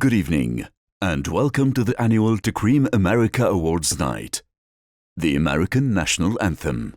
Good evening, and welcome to the annual TAKREEM America Awards Night, the American National Anthem.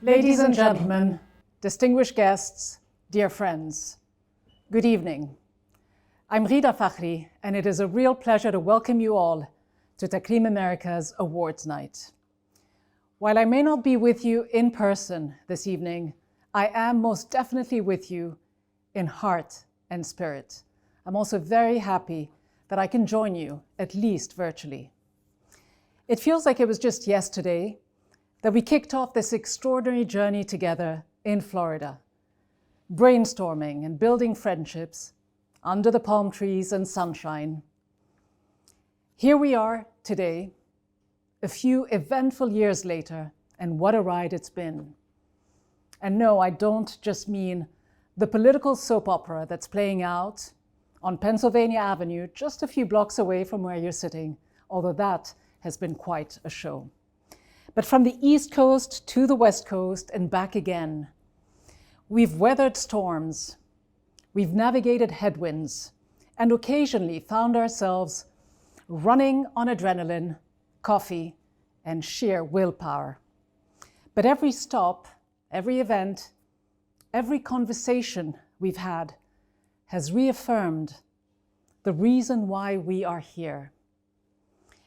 Ladies and gentlemen, distinguished guests, dear friends, good evening. I'm Rida Fakhri, and it is a real pleasure to welcome you all to TAKREEM America's Awards Night. While I may not be with you in person this evening, I am most definitely with you in heart and spirit. I'm also very happy that I can join you, at least virtually. It feels like it was just yesterday that we kicked off this extraordinary journey together in Florida, brainstorming and building friendships under the palm trees and sunshine. Here we are today, a few eventful years later, and what a ride it's been. And no, I don't just mean the political soap opera that's playing out on Pennsylvania Avenue, just a few blocks away from where you're sitting, although that has been quite a show. But from the East Coast to the West Coast and back again, we've weathered storms, we've navigated headwinds, and occasionally found ourselves running on adrenaline, coffee, and sheer willpower. But every stop, every event, every conversation we've had has reaffirmed the reason why we are here.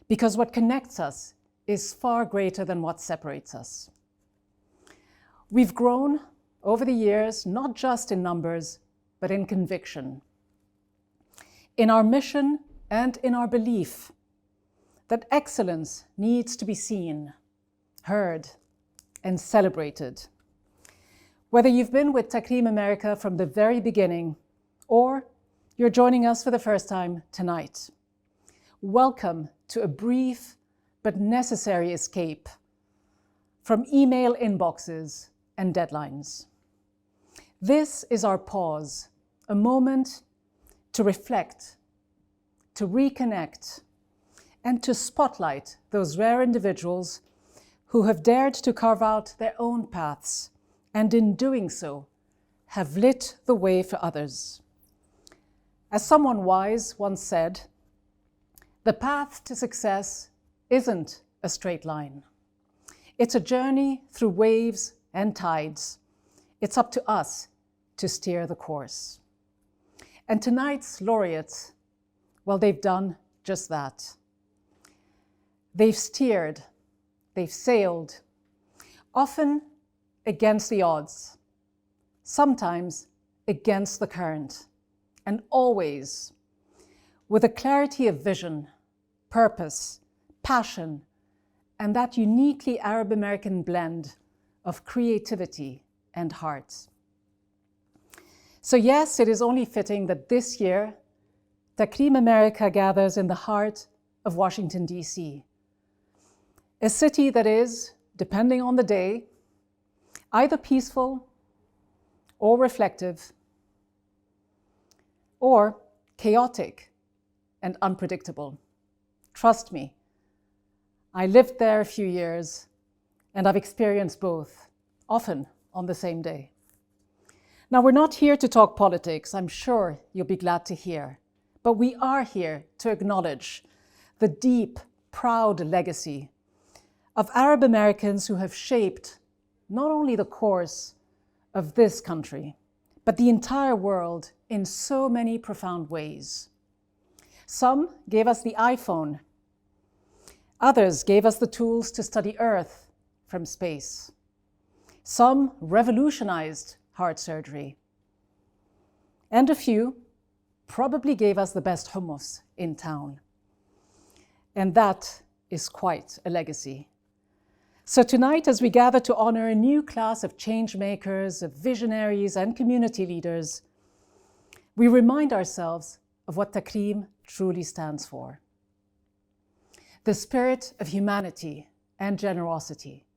Because what connects us is far greater than what separates us. We've grown over the years, not just in numbers, but in conviction, in our mission and in our belief that excellence needs to be seen, heard, and celebrated. Whether you've been with TAKREEM America from the very beginning, or you're joining us for the first time tonight, welcome to a brief but necessary escape from email inboxes and deadlines. This is our pause, a moment to reflect, to reconnect, and to spotlight those rare individuals who have dared to carve out their own paths, and in doing so, have lit the way for others. As someone wise once said, the path to success isn't a straight line. It's a journey through waves and tides. It's up to us to steer the course. And tonight's laureates, well, they've done just that. They've steered, they've sailed, often against the odds, sometimes against the current, and always with a clarity of vision, purpose, passion, and that uniquely Arab American blend of creativity and heart. So yes, it is only fitting that this year, TAKREEM America gathers in the heart of Washington, D.C., a city that is, depending on the day, either peaceful or reflective, or chaotic and unpredictable. Trust me, I lived there a few years, and I've experienced both, often on the same day. Now, we're not here to talk politics, I'm sure you'll be glad to hear, but we are here to acknowledge the deep, proud legacy of Arab Americans who have shaped not only the course of this country, but the entire world in so many profound ways. Some gave us the iPhone. Others gave us the tools to study Earth from space. Some revolutionized heart surgery. And a few probably gave us the best hummus in town. And that is quite a legacy. So tonight, as we gather to honor a new class of changemakers, of visionaries, and community leaders, we remind ourselves of what TAKREEM truly stands for. The spirit of humanity and generosity,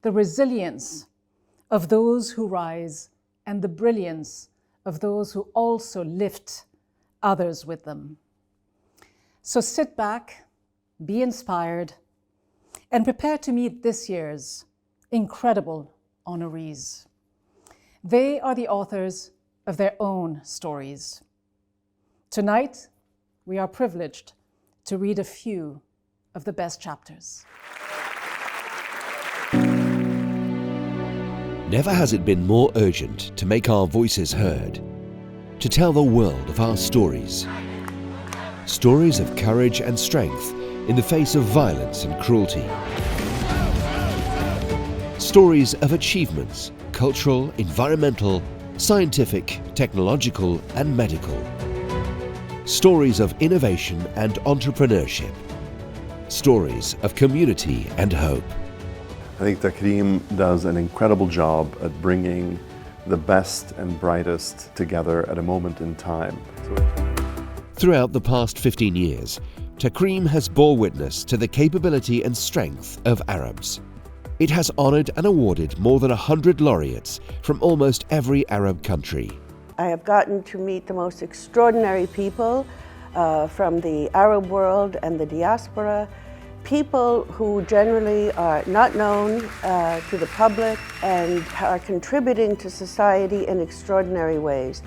the resilience of those who rise, and the brilliance of those who also lift others with them. So sit back, be inspired, and prepare to meet this year's incredible honorees. They are the authors of their own stories. Tonight, we are privileged to read a few of the best chapters. Never has it been more urgent to make our voices heard, to tell the world of our stories. Stories of courage and strength in the face of violence and cruelty. Stories of achievements, cultural, environmental, scientific, technological, and medical. Stories of innovation and entrepreneurship. Stories of community and hope. I think TAKREEM does an incredible job at bringing the best and brightest together at a moment in time. Throughout the past 15 years, TAKREEM has bore witness to the capability and strength of Arabs. It has honored and awarded more than 100 laureates from almost every Arab country. I have gotten to meet the most extraordinary people from the Arab world and the diaspora, people who generally are not known to the public and are contributing to society in extraordinary ways.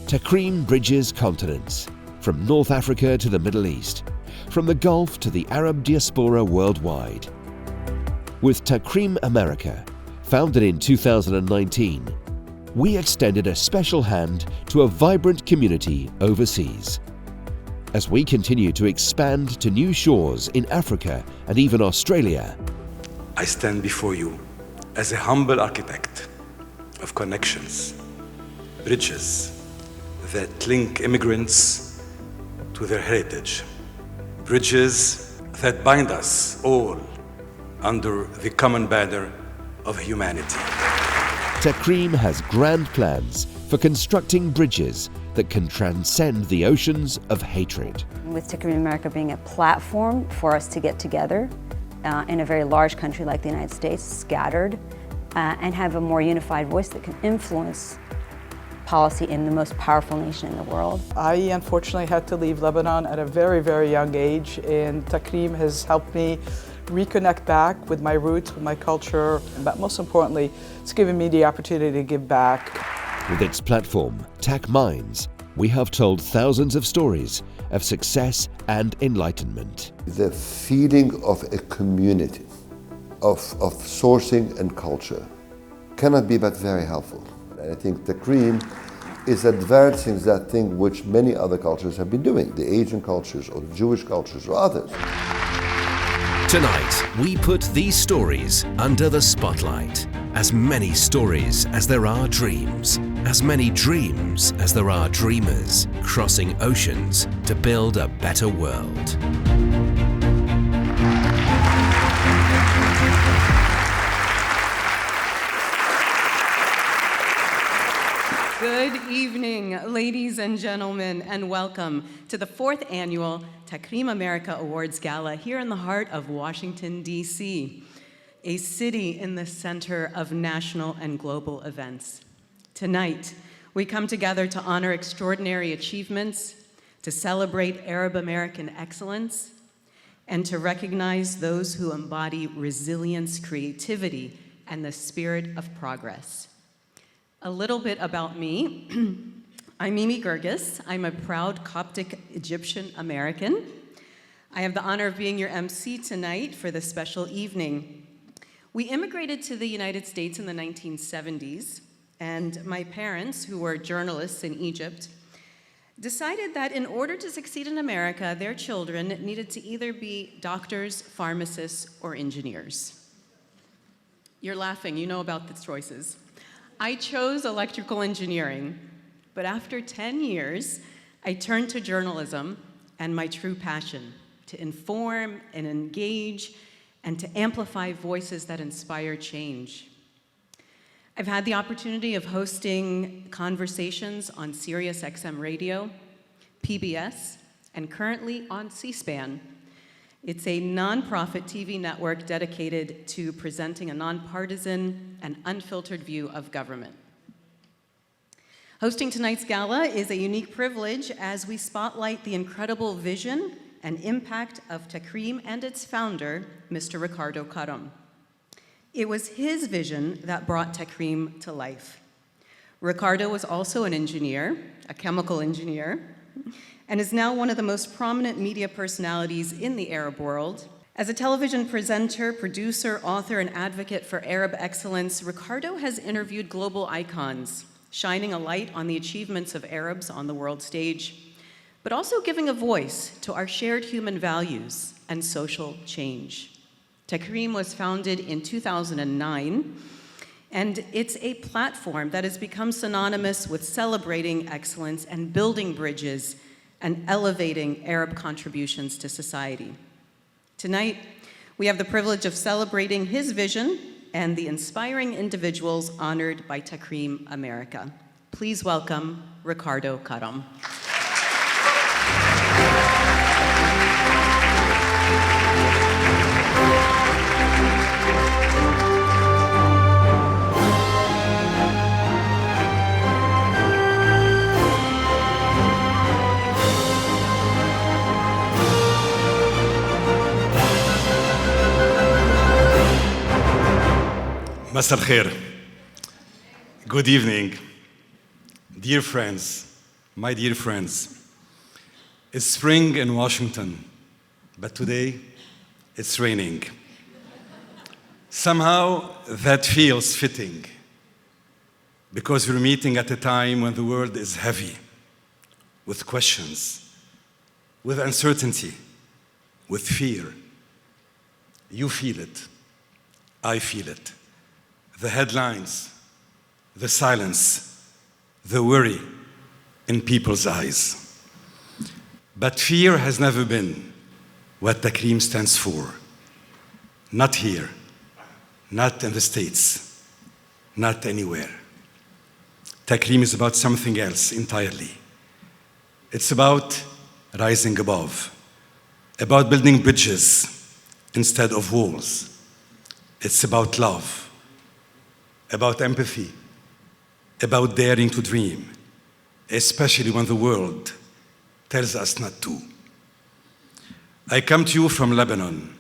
TAKREEM bridges continents, from North Africa to the Middle East, from the Gulf to the Arab diaspora worldwide. With TAKREEM America, founded in 2019, we extended a special hand to a vibrant community overseas. As we continue to expand to new shores in Africa and even Australia, I stand before you as a humble architect of connections, bridges that link immigrants to their heritage, bridges that bind us all under the common banner of humanity. TAKREEM has grand plans for constructing bridges that can transcend the oceans of hatred. With TAKREEM America being a platform for us to get together in a very large country like the United States, scattered, and have a more unified voice that can influence policy in the most powerful nation in the world. I unfortunately had to leave Lebanon at a very, very young age, and TAKREEM has helped me reconnect back with my roots, with my culture, but most importantly, it's given me the opportunity to give back. With its platform, TAC Minds, we have told thousands of stories of success and enlightenment. The feeling of a community, of sourcing and culture, cannot be but very helpful. And I think TAKREEM is advancing that thing which many other cultures have been doing, the Asian cultures or the Jewish cultures or others. Tonight, we put these stories under the spotlight. As many stories as there are dreams, as many dreams as there are dreamers, crossing oceans to build a better world. Good evening, ladies and gentlemen, and welcome to the 4th annual TAKREEM America Awards Gala here in the heart of Washington, D.C., a city in the center of national and global events. Tonight, we come together to honor extraordinary achievements, to celebrate Arab American excellence, and to recognize those who embody resilience, creativity, and the spirit of progress. A little bit about me. I'm Mimi Gergis. I'm a proud Coptic Egyptian American. I have the honor of being your MC tonight for this special evening. We immigrated to the United States in the 1970s, and my parents, who were journalists in Egypt, decided that in order to succeed in America, their children needed to either be doctors, pharmacists, or engineers. You're laughing, you know about the choices. I chose electrical engineering, but after 10 years, I turned to journalism and my true passion, to inform and engage and to amplify voices that inspire change. I've had the opportunity of hosting conversations on Sirius XM Radio, PBS, and currently on C-SPAN. It's a nonprofit TV network dedicated to presenting a nonpartisan and unfiltered view of government. Hosting tonight's gala is a unique privilege as we spotlight the incredible vision and impact of TAKREEM and its founder, Mr. Ricardo Karam. It was his vision that brought TAKREEM to life. Ricardo was also an engineer, a chemical engineer, and is now one of the most prominent media personalities in the Arab world. As a television presenter, producer, author, and advocate for Arab excellence, Ricardo has interviewed global icons, shining a light on the achievements of Arabs on the world stage, but also giving a voice to our shared human values and social change. TAKREEM was founded in 2009, and it's a platform that has become synonymous with celebrating excellence and building bridges and elevating Arab contributions to society. Tonight, we have the privilege of celebrating his vision and the inspiring individuals honored by TAKREEM America. Please welcome Ricardo Karam. Masal khair. Good evening. Dear friends, my dear friends. It's spring in Washington, but today it's raining. Somehow that feels fitting because we're meeting at a time when the world is heavy with questions, with uncertainty, with fear. You feel it. I feel it. The headlines, the silence, the worry in people's eyes. But fear has never been what TAKREEM stands for. Not here, not in the States, not anywhere. TAKREEM is about something else entirely. It's about rising above, about building bridges instead of walls. It's about love, about empathy, about daring to dream, especially when the world tells us not to. I come to you from Lebanon,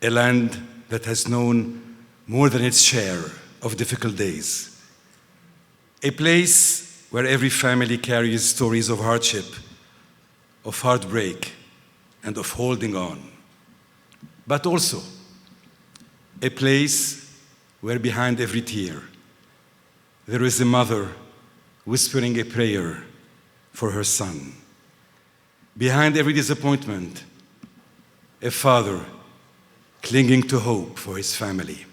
a land that has known more than its share of difficult days, a place where every family carries stories of hardship, of heartbreak, and of holding on, but also a place where behind every tear there is a mother whispering a prayer for her son. Behind every disappointment, a father clinging to hope for his family.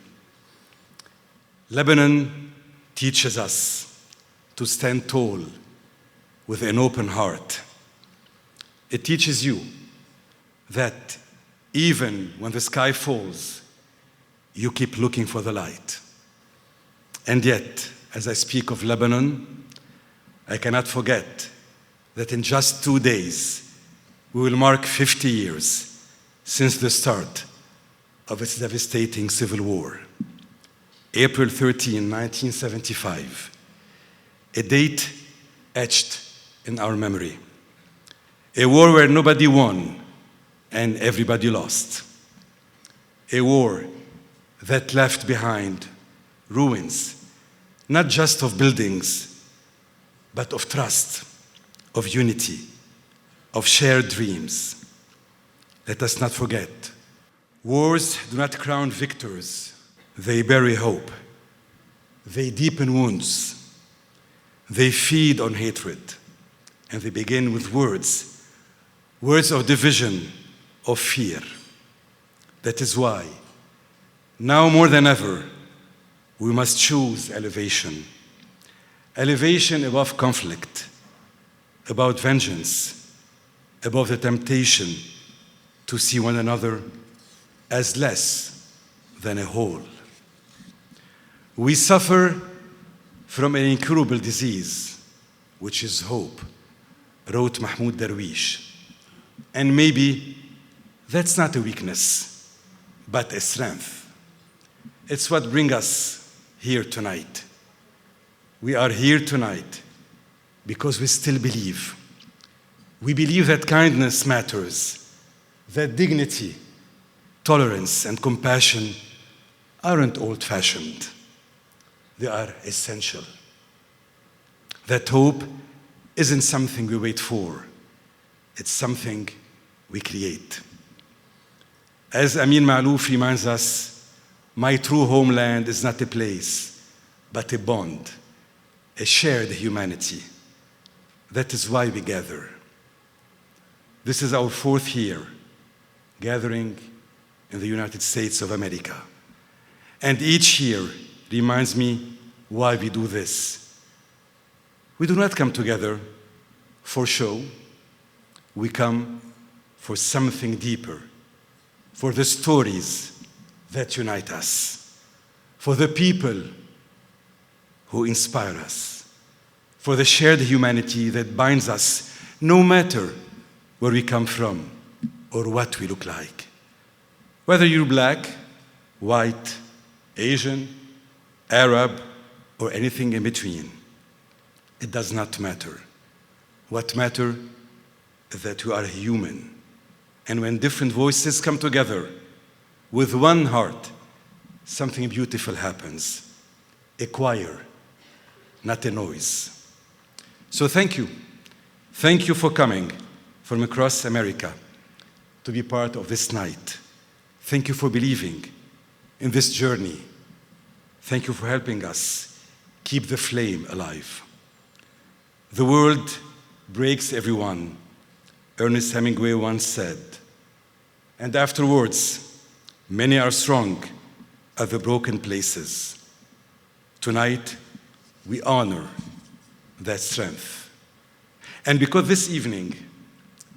Lebanon teaches us to stand tall with an open heart. It teaches you that even when the sky falls, you keep looking for the light. And yet, as I speak of Lebanon, I cannot forget that in just 2 days, we will mark 50 years since the start of its devastating civil war. April 13, 1975, a date etched in our memory. A war where nobody won and everybody lost. A war that left behind ruins, not just of buildings, but of trust, of unity, of shared dreams. Let us not forget, wars do not crown victors, they bury hope. They deepen wounds. They feed on hatred. And they begin with words, words of division, of fear. That is why, now more than ever, we must choose elevation. Elevation above conflict, about vengeance, above the temptation to see one another as less than a whole. We suffer from an incurable disease, which is hope, wrote Mahmoud Darwish. And maybe that's not a weakness, but a strength. It's what brings us here tonight. We are here tonight because we still believe. We believe that kindness matters, that dignity, tolerance, and compassion aren't old-fashioned. They are essential. That hope isn't something we wait for. It's something we create. As Amin Malouf reminds us, my true homeland is not a place, but a bond, a shared humanity. That is why we gather. This is our 4th year gathering in the United States of America. And each year reminds me why we do this. We do not come together for show. We come for something deeper, for the stories that unite us, for the people who inspire us, for the shared humanity that binds us no matter where we come from or what we look like. Whether you're black, white, Asian, Arab, or anything in between, it does not matter. What matters is that we are human. And when different voices come together with one heart, something beautiful happens. A choir, not a noise. So thank you. Thank you for coming from across America to be part of this night. Thank you for believing in this journey. Thank you for helping us keep the flame alive. The world breaks everyone, Ernest Hemingway once said. And afterwards, many are strong at the broken places. Tonight, we honor that strength. And because this evening,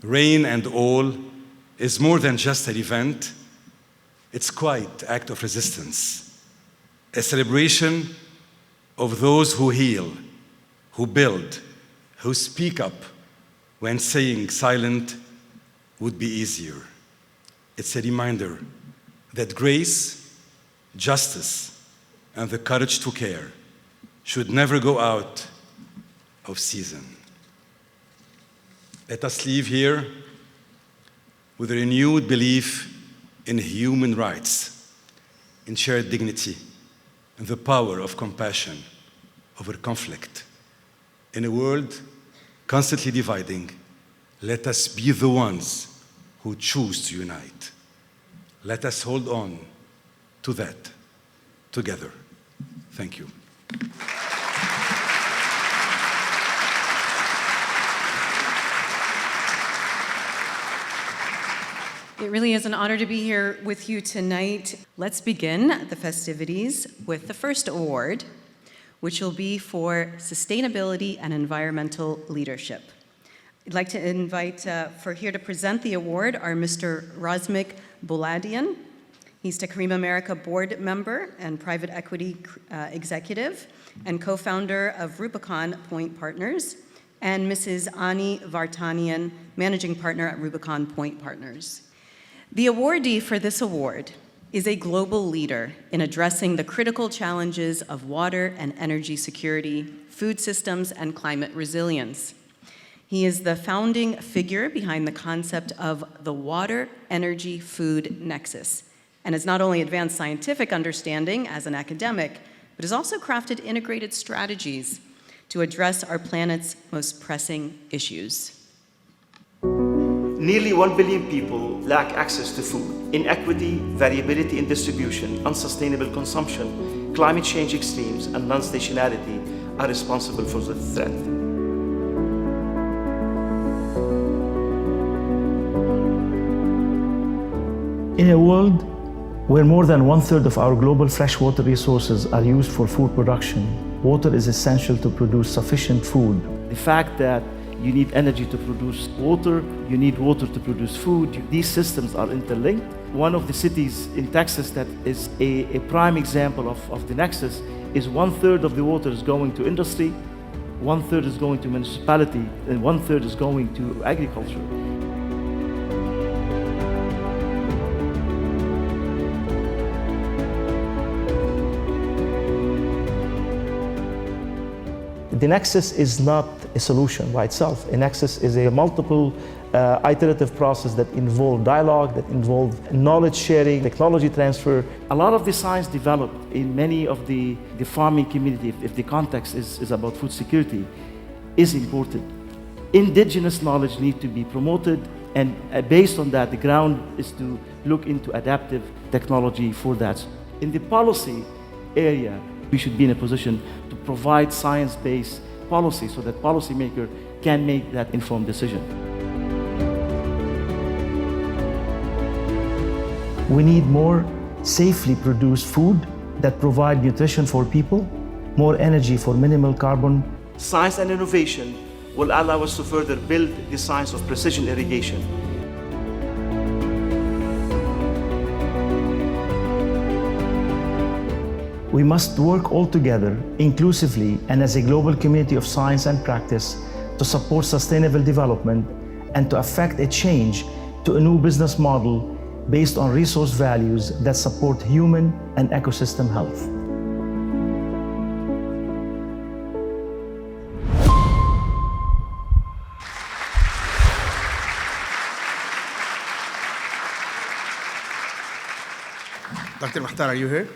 rain and all is more than just an event. It's quite an act of resistance, a celebration of those who heal, who build, who speak up when saying silent would be easier. It's a reminder that grace, justice, and the courage to care should never go out of season. Let us leave here with a renewed belief in human rights, in shared dignity, and the power of compassion over conflict. In a world constantly dividing, let us be the ones who choose to unite. Let us hold on to that together. Thank you. It really is an honor to be here with you tonight. Let's begin the festivities with the first award, which will be for sustainability and environmental leadership. I'd like to invite for here to present the award are Mr. Razmik Buladian. He's TAKREEM America board member and private equity executive and co-founder of Rubicon Point Partners, and Mrs. Ani Vartanian, managing partner at Rubicon Point Partners. The awardee for this award is a global leader in addressing the critical challenges of water and energy security, food systems, and climate resilience. He is the founding figure behind the concept of the water, energy, food nexus, and has not only advanced scientific understanding as an academic, but has also crafted integrated strategies to address our planet's most pressing issues. Nearly 1 billion people lack access to food. Inequity, variability in distribution, unsustainable consumption, climate change extremes, and non-stationarity are responsible for the threat. In a world where more than 1/3 of our global freshwater resources are used for food production, water is essential to produce sufficient food. The fact that you need energy to produce water, you need water to produce food. These systems are interlinked. One of the cities in Texas that is a prime example of the nexus is 1/3 of the water is going to industry, 1/3 is going to municipality, and 1/3 is going to agriculture. The nexus is not a solution by itself. A nexus is a multiple iterative process that involves dialogue, that involves knowledge sharing, technology transfer. A lot of the science developed in many of the farming community, if the context is about food security, is important. Indigenous knowledge needs to be promoted, and based on that, the ground is to look into adaptive technology for that. In the policy area, we should be in a position to provide science-based policy so that policymakers can make that informed decision. We need more safely produced food that provide nutrition for people, more energy for minimal carbon. Science and innovation will allow us to further build the science of precision irrigation. We must work all together, inclusively and as a global community of science and practice, to support sustainable development and to affect a change to a new business model based on resource values that support human and ecosystem health. Dr. Mahtar, are you here?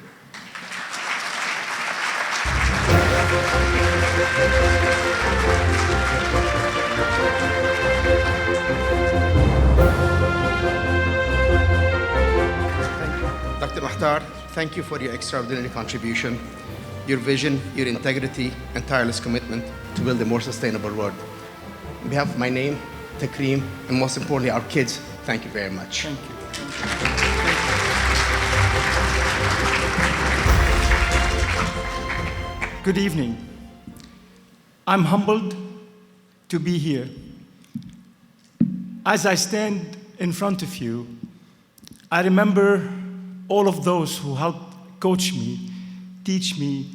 Dr. Mahtar, thank you for your extraordinary contribution, your vision, your integrity, and tireless commitment to build a more sustainable world. On behalf of my name, TAKREEM, and most importantly, our kids, thank you very much. Thank you. Good evening. I'm humbled to be here. As I stand in front of you, I remember all of those who helped coach me, teach me,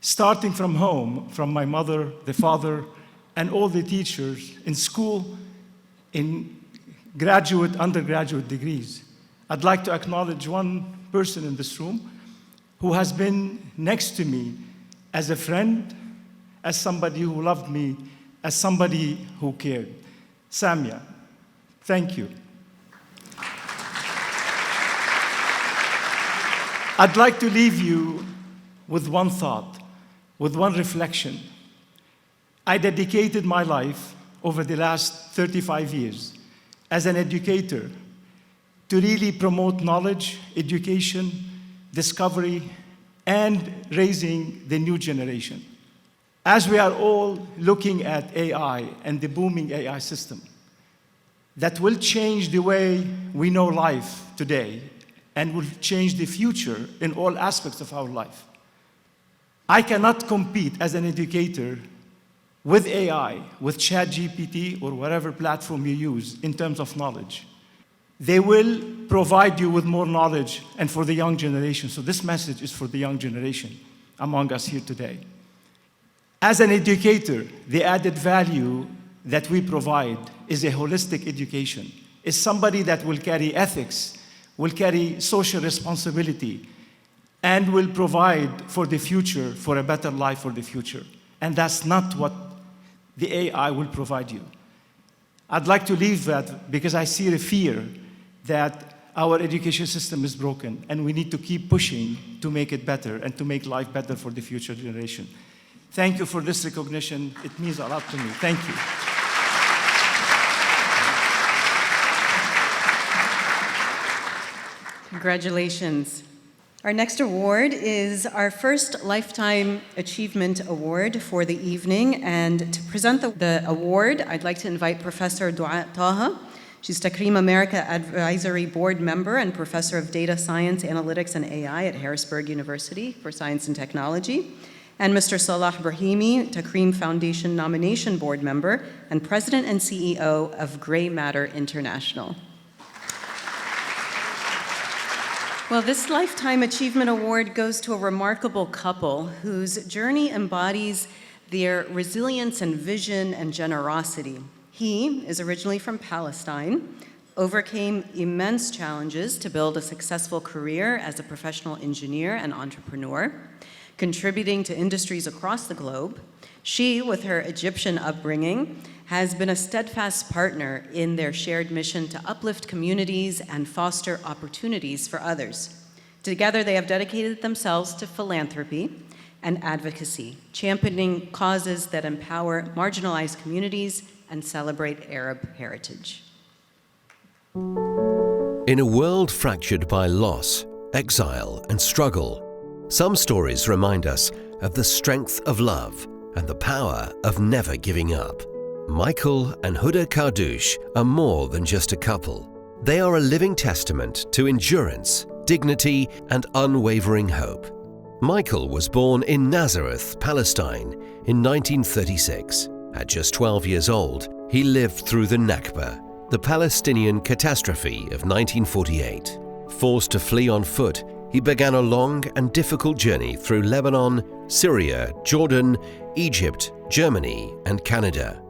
starting from home, from my mother, the father, and all the teachers in school, in graduate, undergraduate degrees. I'd like to acknowledge one person in this room who has been next to me as a friend, as somebody who loved me, as somebody who cared. Samia, thank you. I'd like to leave you with one thought, with one reflection. I dedicated my life over the last 35 years as an educator to really promote knowledge, education, discovery, and raising the new generation. As we are all looking at AI and the booming AI system that will change the way we know life today and will change the future in all aspects of our life, I cannot compete as an educator with AI, with ChatGPT or whatever platform you use in terms of knowledge. They will provide you with more knowledge and for the young generation. So this message is for the young generation among us here today. As an educator, the added value that we provide is a holistic education. It's somebody that will carry ethics, will carry social responsibility, and will provide for the future, for a better life for the future. And that's not what the AI will provide you. I'd like to leave that because I see the fear that our education system is broken and we need to keep pushing to make it better and to make life better for the future generation. Thank you for this recognition. It means a lot to me. Thank you. Congratulations. Our next award is our first Lifetime Achievement Award for the evening. And to present the award, I'd like to invite Professor Dua Taha. She's TAKREEM America Advisory Board Member and Professor of Data Science, Analytics, and AI at Harrisburg University for Science and Technology. And Mr. Salah Brahimi, TAKREEM Foundation Nomination Board Member and President and CEO of Gray Matter International. Well, this Lifetime Achievement Award goes to a remarkable couple whose journey embodies their resilience and vision and generosity. He is originally from Palestine, overcame immense challenges to build a successful career as a professional engineer and entrepreneur, contributing to industries across the globe. She, with her Egyptian upbringing, has been a steadfast partner in their shared mission to uplift communities and foster opportunities for others. Together, they have dedicated themselves to philanthropy and advocacy, championing causes that empower marginalized communities and celebrate Arab heritage. In a world fractured by loss, exile, and struggle, some stories remind us of the strength of love and the power of never giving up. Michael and Huda Kardouche are more than just a couple. They are a living testament to endurance, dignity, and unwavering hope. Michael was born in Nazareth, Palestine, in 1936. At just 12 years old, he lived through the Nakba, the Palestinian catastrophe of 1948. Forced to flee on foot, he began a long and difficult journey through Lebanon, Syria, Jordan, Egypt, Germany, and Canada,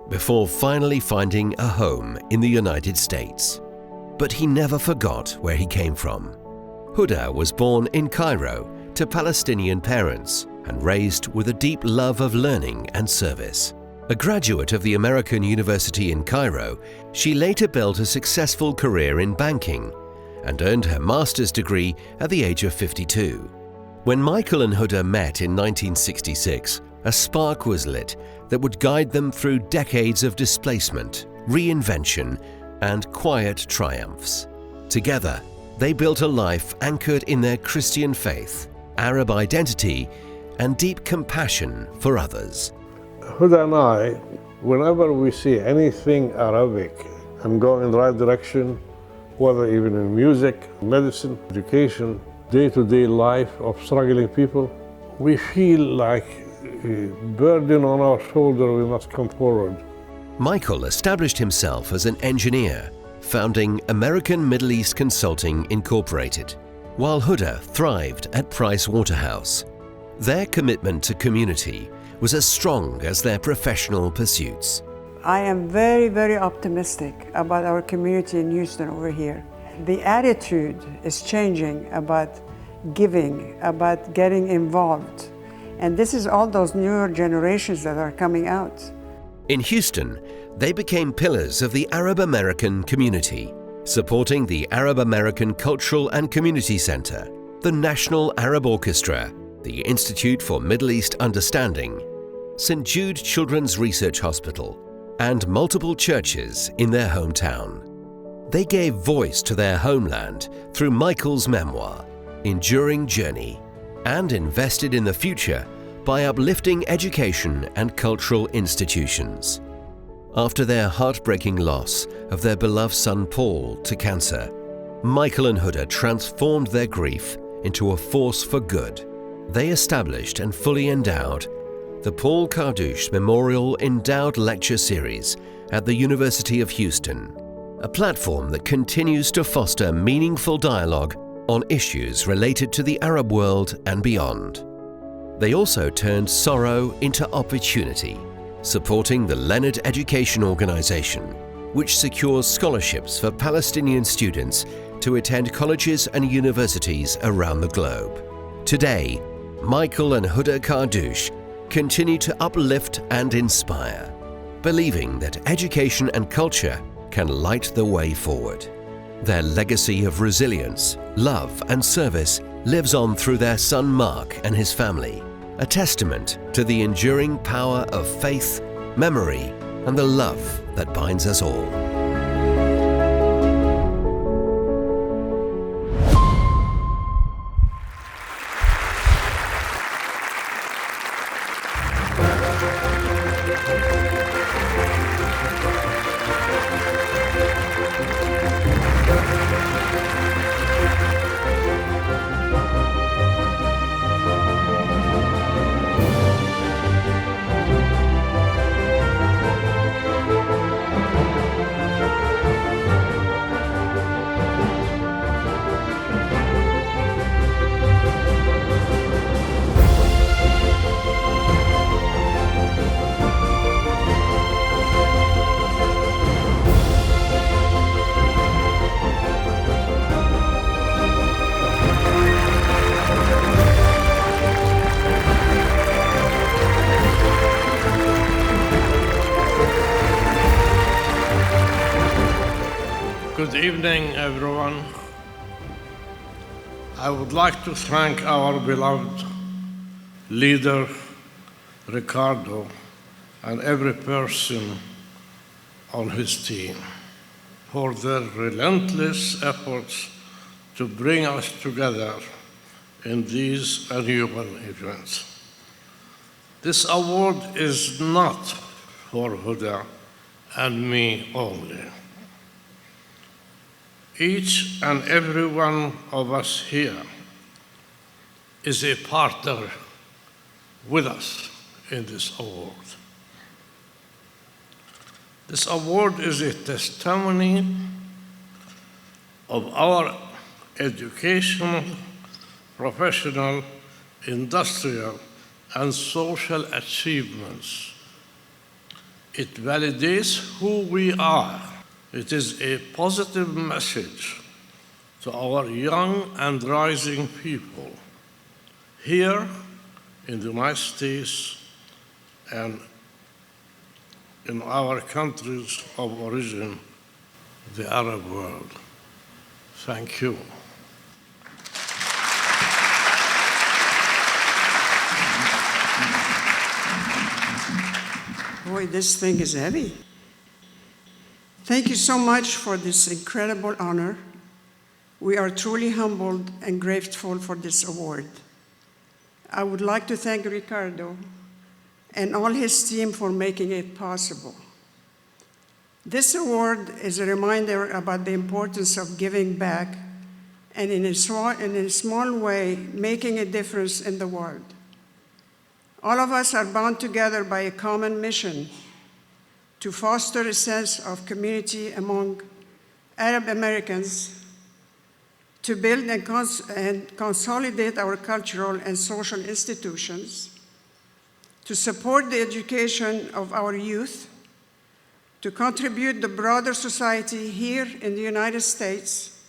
before finally finding a home in the United States. But he never forgot where he came from. Huda was born in Cairo to Palestinian parents and raised with a deep love of learning and service. A graduate of the American University in Cairo, she later built a successful career in banking and earned her master's degree at the age of 52. When Michael and Huda met in 1966, a spark was lit that would guide them through decades of displacement, reinvention, and quiet triumphs. Together, they built a life anchored in their Christian faith, Arab identity, and deep compassion for others. Huda and I, whenever we see anything Arabic and go in the right direction, whether even in music, medicine, education, day-to-day life of struggling people, we feel like a burden on our shoulder. We must come forward. Michael established himself as an engineer, founding American Middle East Consulting Incorporated, while Huda thrived at Price Waterhouse. Their commitment to community was as strong as their professional pursuits. I am very, very optimistic about our community in Houston over here. The attitude is changing about giving, about getting involved. And this is all those newer generations that are coming out. In Houston, they became pillars of the Arab American community, supporting the Arab American Cultural and Community Center, the National Arab Orchestra, the Institute for Middle East Understanding, St. Jude Children's Research Hospital, and multiple churches in their hometown. They gave voice to their homeland through Michael's memoir, Enduring Journey, and invested in the future by uplifting education and cultural institutions. After their heartbreaking loss of their beloved son Paul to cancer, Michael and Huda transformed their grief into a force for good. They established and fully endowed the Paul Kardouche Memorial Endowed Lecture Series at the University of Houston, a platform that continues to foster meaningful dialogue on issues related to the Arab world and beyond. They also turned sorrow into opportunity, supporting the Leonard Education Organization, which secures scholarships for Palestinian students to attend colleges and universities around the globe. Today, Michael and Huda Kardouche continue to uplift and inspire, believing that education and culture can light the way forward. Their legacy of resilience, love, and service lives on through their son Mark and his family, a testament to the enduring power of faith, memory, and the love that binds us all. Good evening, everyone. I would like to thank our beloved leader, Ricardo, and every person on his team for their relentless efforts to bring us together in these annual events. This award is not for Huda and me only. Each and every one of us here is a partner with us in this award. This award is a testimony of our educational, professional, industrial, and social achievements. It validates who we are. It is a positive message to our young and rising people here in the United States and in our countries of origin, the Arab world. Thank you. Boy, this thing is heavy. Thank you so much for this incredible honor. We are truly humbled and grateful for this award. I would like to thank Ricardo and all his team for making it possible. This award is a reminder about the importance of giving back and in a small way, making a difference in the world. All of us are bound together by a common mission to foster a sense of community among Arab Americans to build and consolidate our cultural and social institutions, to support the education of our youth, to contribute to broader society here in the United States,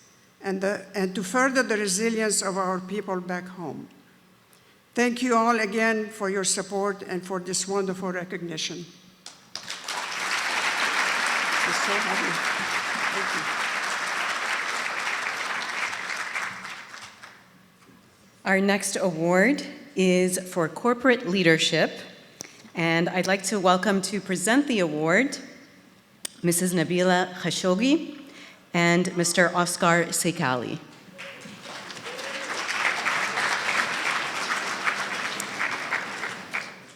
and to further the resilience of our people back home. Thank you all again for your support and for this wonderful recognition. It's so happy. Thank you. Our next award is for corporate leadership, and I'd like to welcome to present the award Mrs. Nabila Khashoggi and Mr. Oscar Sekali.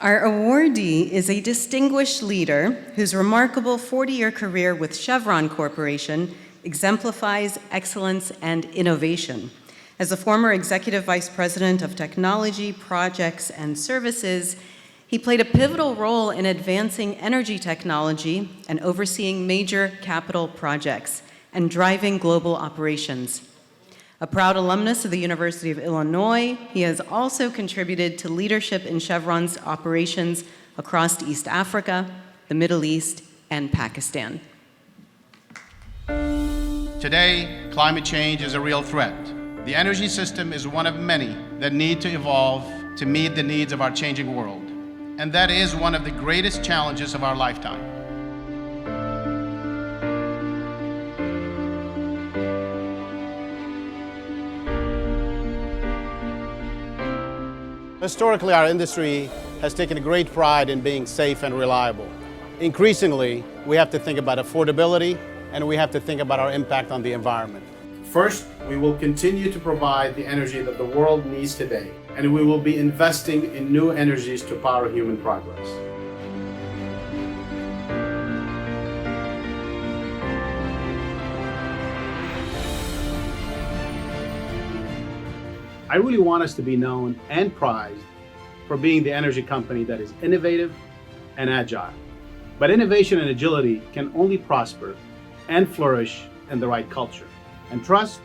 Our awardee is a distinguished leader whose remarkable 40-year career with Chevron Corporation exemplifies excellence and innovation. As a former Executive Vice President of Technology, Projects, and Services, he played a pivotal role in advancing energy technology and overseeing major capital projects and driving global operations. A proud alumnus of the University of Illinois, he has also contributed to leadership in Chevron's operations across East Africa, the Middle East, and Pakistan. Today, climate change is a real threat. The energy system is one of many that need to evolve to meet the needs of our changing world. And that is one of the greatest challenges of our lifetime. Historically, our industry has taken a great pride in being safe and reliable. Increasingly, we have to think about affordability and we have to think about our impact on the environment. First, we will continue to provide the energy that the world needs today, and we will be investing in new energies to power human progress. I really want us to be known and prized for being the energy company that is innovative and agile. But innovation and agility can only prosper and flourish in the right culture. And trust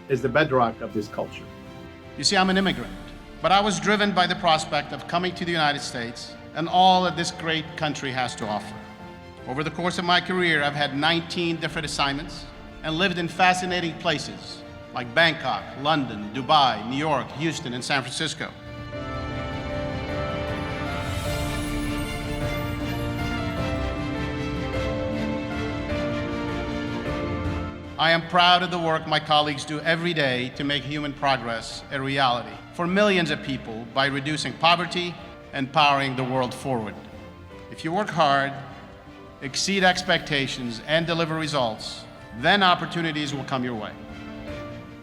is the bedrock of this culture. You see, I'm an immigrant, but I was driven by the prospect of coming to the United States and all that this great country has to offer. Over the course of my career, I've had 19 different assignments and lived in fascinating places like Bangkok, London, Dubai, New York, Houston, and San Francisco. I am proud of the work my colleagues do every day to make human progress a reality for millions of people by reducing poverty and powering the world forward. If you work hard, exceed expectations, and deliver results, then opportunities will come your way.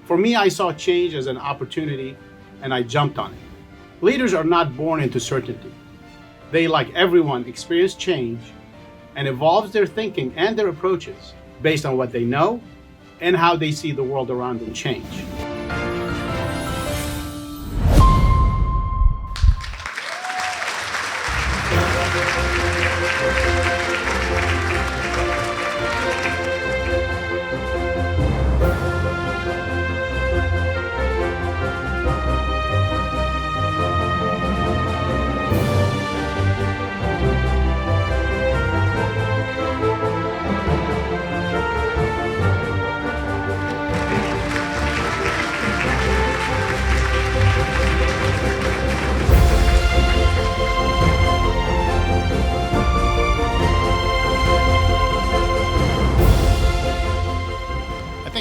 For me, I saw change as an opportunity, and I jumped on it. Leaders are not born into certainty. They, like everyone, experience change and evolve their thinking and their approaches based on what they know and how they see the world around them change.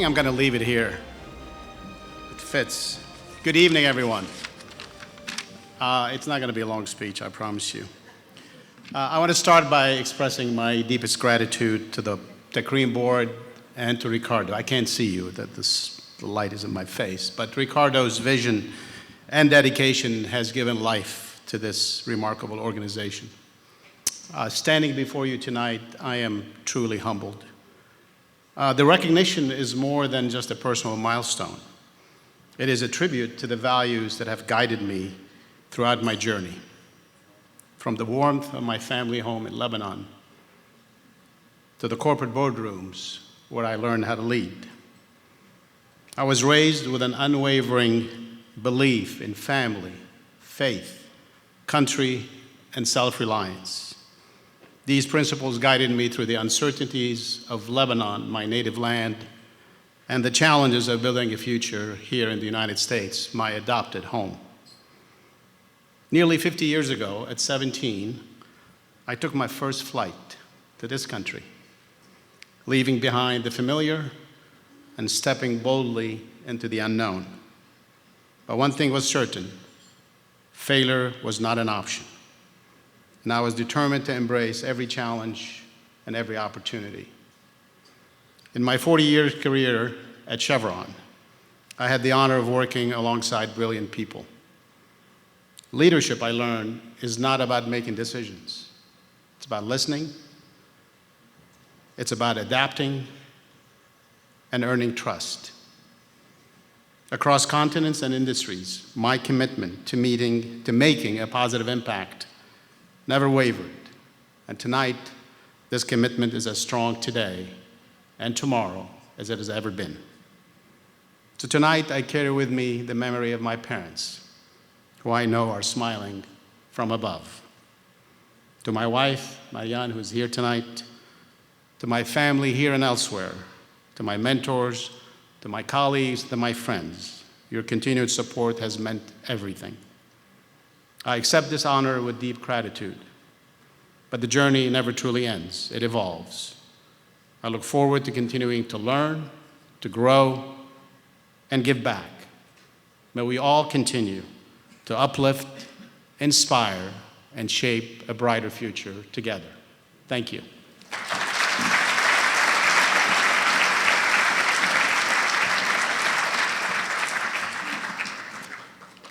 I'm going to leave it here. It fits. Good evening, everyone. It's not going to be a long speech, I promise you. I want to start by expressing my deepest gratitude to the TAKREEM board and to Ricardo. I can't see you, the light is in my face, but Ricardo's vision and dedication has given life to this remarkable organization. Standing before you tonight, I am truly humbled. The recognition is more than just a personal milestone. It is a tribute to the values that have guided me throughout my journey. From the warmth of my family home in Lebanon, to the corporate boardrooms where I learned how to lead. I was raised with an unwavering belief in family, faith, country, and self-reliance. These principles guided me through the uncertainties of Lebanon, my native land, and the challenges of building a future here in the United States, my adopted home. Nearly 50 years ago, at 17, I took my first flight to this country, leaving behind the familiar and stepping boldly into the unknown. But one thing was certain: failure was not an option. And I was determined to embrace every challenge and every opportunity. In my 40-year career at Chevron, I had the honor of working alongside brilliant people. Leadership, I learned, is not about making decisions. It's about listening. It's about adapting and earning trust. Across continents and industries, my commitment to making a positive impact never wavered. And tonight, this commitment is as strong today and tomorrow as it has ever been. So tonight, I carry with me the memory of my parents, who I know are smiling from above. To my wife, Marianne, who's here tonight, to my family here and elsewhere, to my mentors, to my colleagues, to my friends, your continued support has meant everything. I accept this honor with deep gratitude, but the journey never truly ends. It evolves. I look forward to continuing to learn, to grow, and give back. May we all continue to uplift, inspire, and shape a brighter future together. Thank you.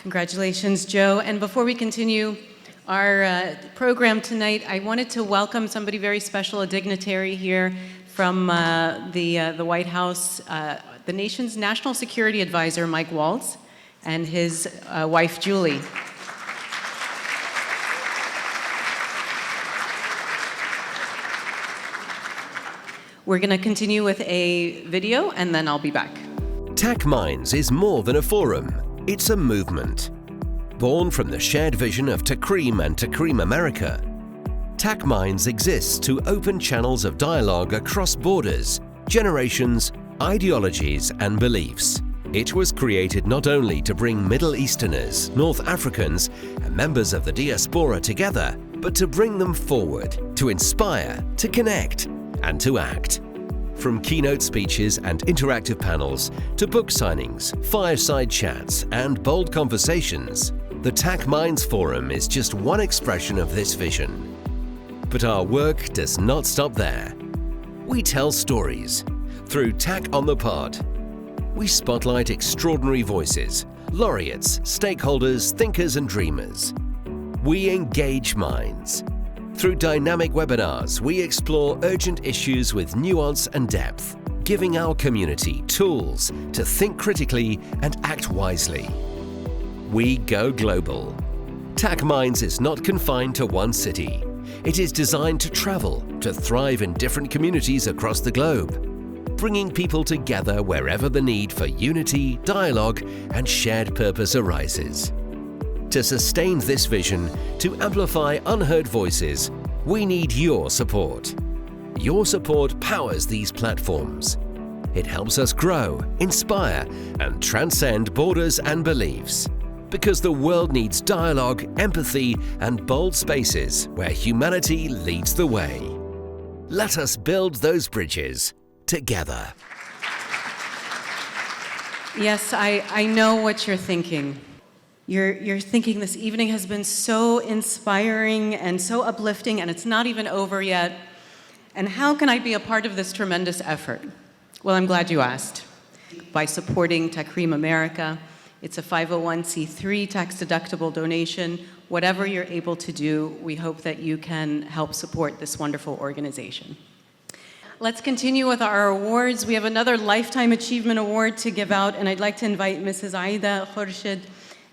Congratulations, Joe. And before we continue our program tonight, I wanted to welcome somebody very special, a dignitary here from the White House, the nation's National Security Advisor, Mike Waltz, and his wife, Julie. We're going to continue with a video, and then I'll be back. TAC Minds is more than a forum. It's a movement. Born from the shared vision of TAKREEM and TAKREEM America, TAC Minds exists to open channels of dialogue across borders, generations, ideologies, and beliefs. It was created not only to bring Middle Easterners, North Africans, and members of the diaspora together, but to bring them forward, to inspire, to connect, and to act. From keynote speeches and interactive panels to book signings, fireside chats, and bold conversations, the TAC Minds Forum is just one expression of this vision. But our work does not stop there. We tell stories. Through TAC on the Pod, we spotlight extraordinary voices, laureates, stakeholders, thinkers, and dreamers. We engage minds. Through dynamic webinars, we explore urgent issues with nuance and depth, giving our community tools to think critically and act wisely. We go global. TAC Minds is not confined to one city. It is designed to travel, to thrive in different communities across the globe, bringing people together wherever the need for unity, dialogue, and shared purpose arises. To sustain this vision, to amplify unheard voices, we need your support. Your support powers these platforms. It helps us grow, inspire, and transcend borders and beliefs. Because the world needs dialogue, empathy, and bold spaces where humanity leads the way. Let us build those bridges together. Yes, I know what you're thinking. You're thinking this evening has been so inspiring and so uplifting, and it's not even over yet. And how can I be a part of this tremendous effort? Well, I'm glad you asked. By supporting TAKREEM America, it's a 501c3 tax-deductible donation. Whatever you're able to do, we hope that you can help support this wonderful organization. Let's continue with our awards. We have another Lifetime Achievement Award to give out, and I'd like to invite Mrs. Aida Khurshid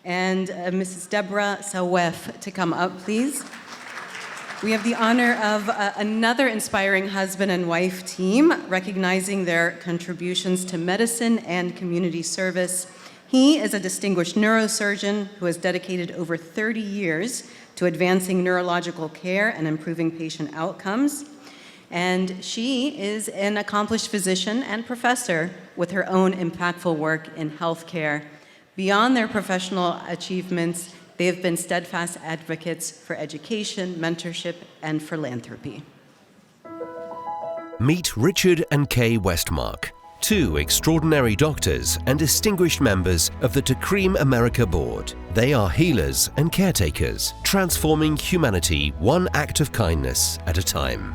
and Mrs. Deborah Sawef to come up, please. We have the honor of another inspiring husband and wife team recognizing their contributions to medicine and community service. He is a distinguished neurosurgeon who has dedicated over 30 years to advancing neurological care and improving patient outcomes. And she is an accomplished physician and professor with her own impactful work in healthcare. Beyond their professional achievements, they have been steadfast advocates for education, mentorship, and philanthropy. Meet Richard and Kay Westmark, two extraordinary doctors and distinguished members of the TAKREEM America Board. They are healers and caretakers, transforming humanity one act of kindness at a time.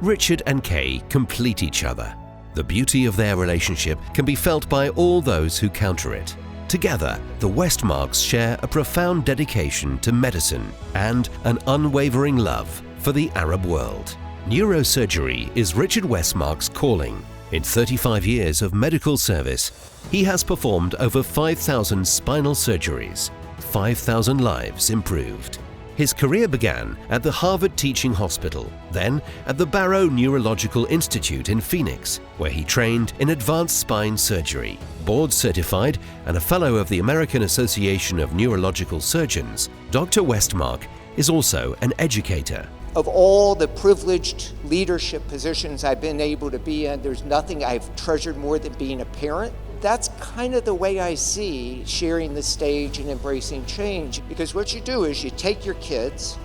Richard and Kay complete each other. The beauty of their relationship can be felt by all those who counter it. Together, the Westmarks share a profound dedication to medicine and an unwavering love for the Arab world. Neurosurgery is Richard Westmark's calling. In 35 years of medical service, he has performed over 5,000 spinal surgeries, 5,000 lives improved. His career began at the Harvard Teaching Hospital, then at the Barrow Neurological Institute in Phoenix, where he trained in advanced spine surgery. Board certified and a fellow of the American Association of Neurological Surgeons, Dr. Westmark is also an educator. Of all the privileged leadership positions I've been able to be in, there's nothing I've treasured more than being a parent. That's kind of the way I see sharing the stage and embracing change. Because what you do is you take your kids,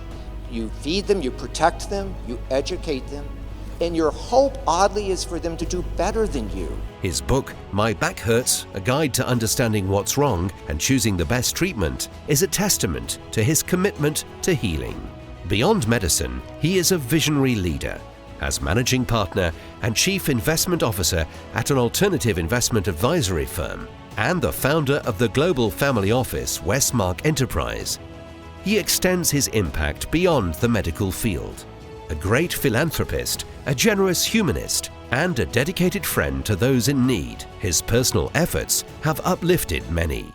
you feed them, you protect them, you educate them, and your hope, oddly, is for them to do better than you. His book, My Back Hurts, A Guide to Understanding What's Wrong and Choosing the Best Treatment, is a testament to his commitment to healing. Beyond medicine, he is a visionary leader. As managing partner and chief investment officer at an alternative investment advisory firm and the founder of the global family office Westmark Enterprise, he extends his impact beyond the medical field. A great philanthropist, a generous humanist, and a dedicated friend to those in need, his personal efforts have uplifted many.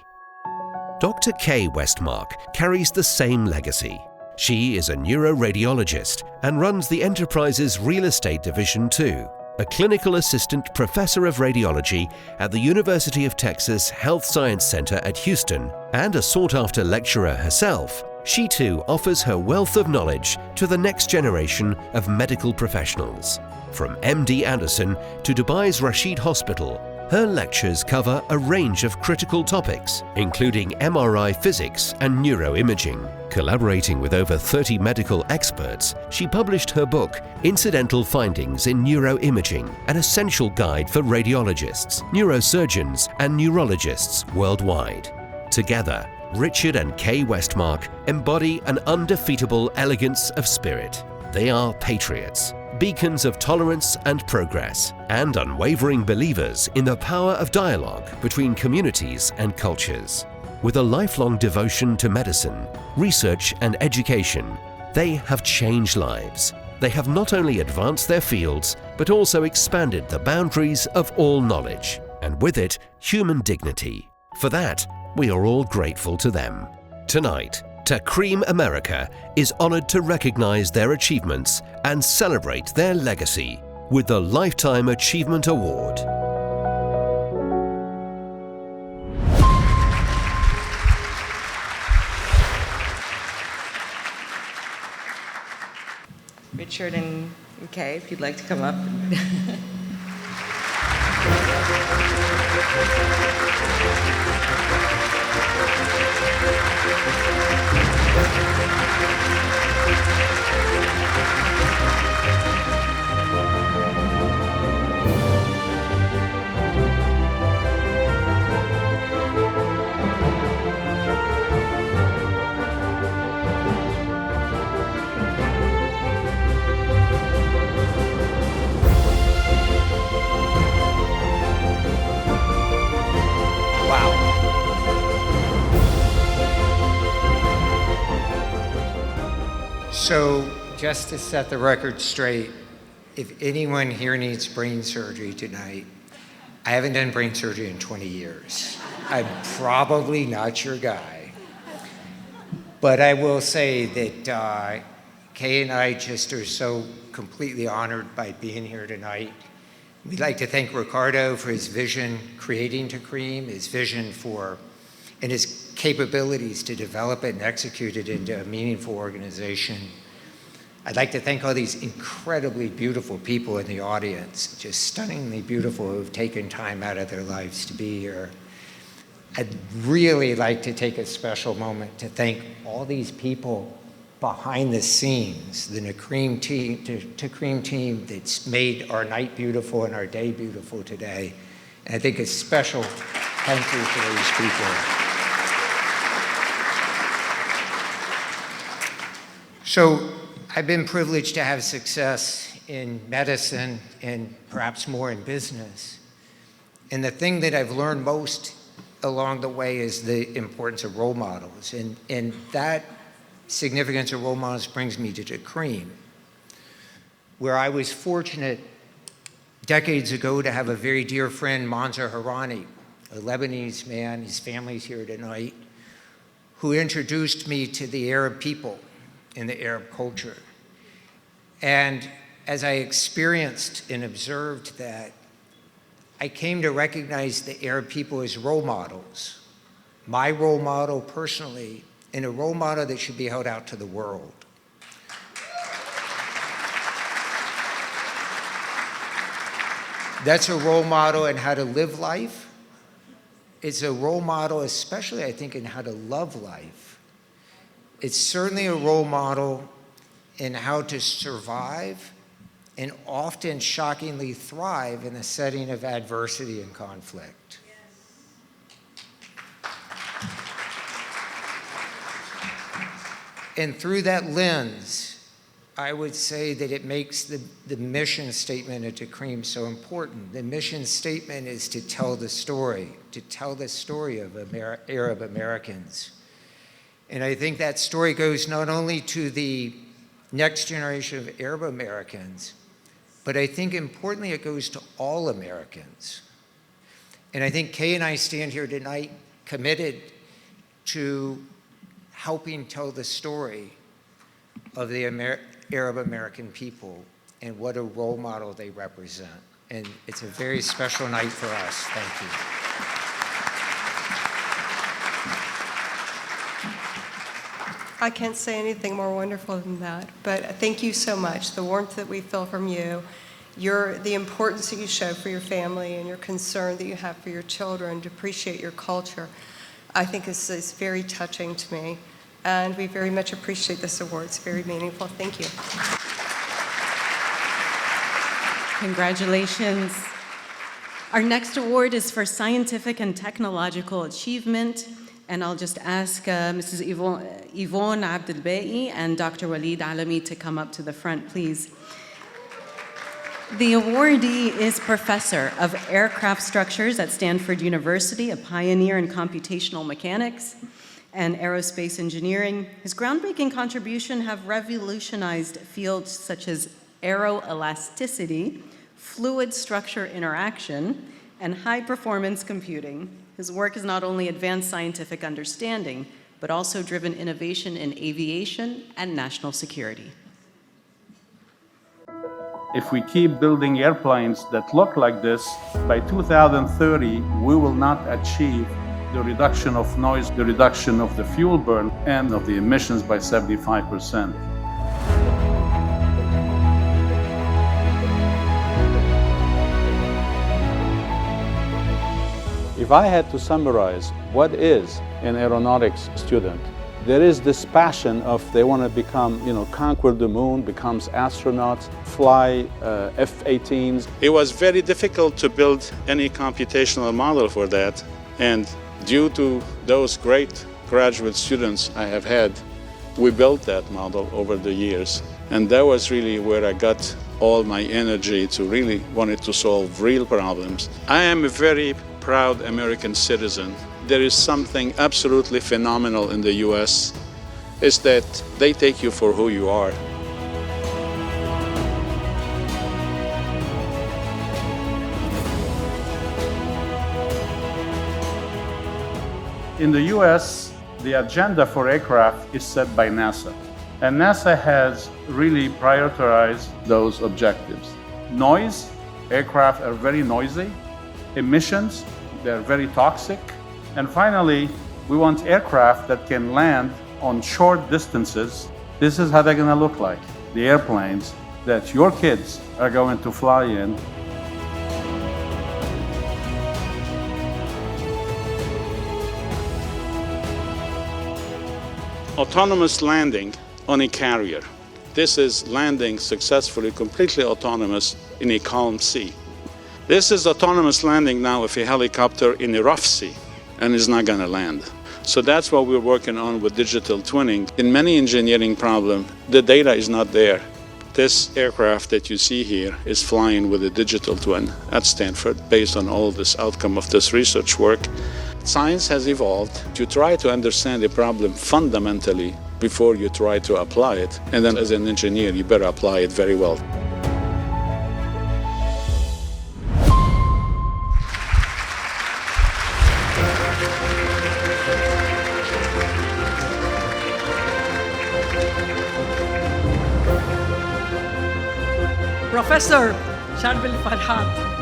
Dr. Kay Westmark carries the same legacy. She is a neuroradiologist and runs the enterprise's real estate division too. A clinical assistant professor of radiology at the University of Texas Health Science Center at Houston and a sought-after lecturer herself, she too offers her wealth of knowledge to the next generation of medical professionals. From MD Anderson to Dubai's Rashid Hospital, her lectures cover a range of critical topics, including MRI physics and neuroimaging. Collaborating with over 30 medical experts, she published her book, Incidental Findings in Neuroimaging, an essential guide for radiologists, neurosurgeons, and neurologists worldwide. Together, Richard and Kay Westmark embody an undefeatable elegance of spirit. They are patriots, beacons of tolerance and progress, and unwavering believers in the power of dialogue between communities and cultures. With a lifelong devotion to medicine, research, and education, they have changed lives. They have not only advanced their fields, but also expanded the boundaries of all knowledge, and with it, human dignity. For that, we are all grateful to them. Tonight, TAKREEM America is honored to recognize their achievements and celebrate their legacy with the Lifetime Achievement Award. Richard and Kay, if you'd like to come up. So, just to set the record straight, if anyone here needs brain surgery tonight, I haven't done brain surgery in 20 years. I'm probably not your guy. But I will say that Kay and I just are so completely honored by being here tonight. We'd like to thank Ricardo for his vision creating TAKREEM, his vision for, and his capabilities to develop it and execute it into a meaningful organization. I'd like to thank all these incredibly beautiful people in the audience, just stunningly beautiful, who've taken time out of their lives to be here. I'd really like to take a special moment to thank all these people behind the scenes, the TAKREEM team that's made our night beautiful and our day beautiful today. And I think a special thank you to these people. So I've been privileged to have success in medicine and perhaps more in business. And the thing that I've learned most along the way is the importance of role models. And that significance of role models brings me to TAKREEM, where I was fortunate decades ago to have a very dear friend, Manzar Harani, a Lebanese man, his family's here tonight, who introduced me to the Arab people and the Arab culture. And as I experienced and observed that, I came to recognize the Arab people as role models, my role model personally, and a role model that should be held out to the world. That's a role model in how to live life. It's a role model, especially I think, in how to love life. It's certainly a role model in how to survive and often shockingly thrive in a setting of adversity and conflict. And through that lens, I would say that it makes the mission statement of TAKREEM so important. The mission statement is to tell the story of Arab Americans. And I think that story goes not only to the next generation of Arab Americans, but I think importantly it goes to all Americans. And I think Kay and I stand here tonight committed to helping tell the story of the Arab American people and what a role model they represent. And it's a very special night for us. Thank you. I can't say anything more wonderful than that, but thank you so much. The warmth that we feel from you, the importance that you show for your family and your concern that you have for your children to appreciate your culture, I think is very touching to me. And we very much appreciate this award. It's very meaningful. Thank you. Congratulations. Our next award is for scientific and technological achievement. And I'll just ask Mrs. Yvonne Abdelbei and Dr. Walid Alami to come up to the front, please. The awardee is Professor of Aircraft Structures at Stanford University, a pioneer in computational mechanics and aerospace engineering. His groundbreaking contribution have revolutionized fields such as aeroelasticity, fluid structure interaction, and high-performance computing. His work has not only advanced scientific understanding, but also driven innovation in aviation and national security. If we keep building airplanes that look like this, by 2030, we will not achieve the reduction of noise, the reduction of the fuel burn, and of the emissions by 75%. If I had to summarize what is an aeronautics student, there is this passion of they want to become, conquer the moon, becomes astronauts, fly F-18s. It was very difficult to build any computational model for that. And due to those great graduate students I have had, we built that model over the years. And that was really where I got all my energy to really wanted to solve real problems. I am a very proud American citizen. There is something absolutely phenomenal in the US, is that they take you for who you are. In the US, the agenda for aircraft is set by NASA. And NASA has really prioritized those objectives. Noise, aircraft are very noisy. Emissions, they're very toxic. And finally, we want aircraft that can land on short distances. This is how they're going to look like, the airplanes that your kids are going to fly in. Autonomous landing on a carrier. This is landing successfully, completely autonomous in a calm sea. This is autonomous landing now of a helicopter in a rough sea, and is not going to land. So that's what we're working on with digital twinning. In many engineering problems, the data is not there. This aircraft that you see here is flying with a digital twin at Stanford based on all this outcome of this research work. Science has evolved to try to understand a problem fundamentally before you try to apply it. And then as an engineer, you better apply it very well. Professor Sharbil Farhat.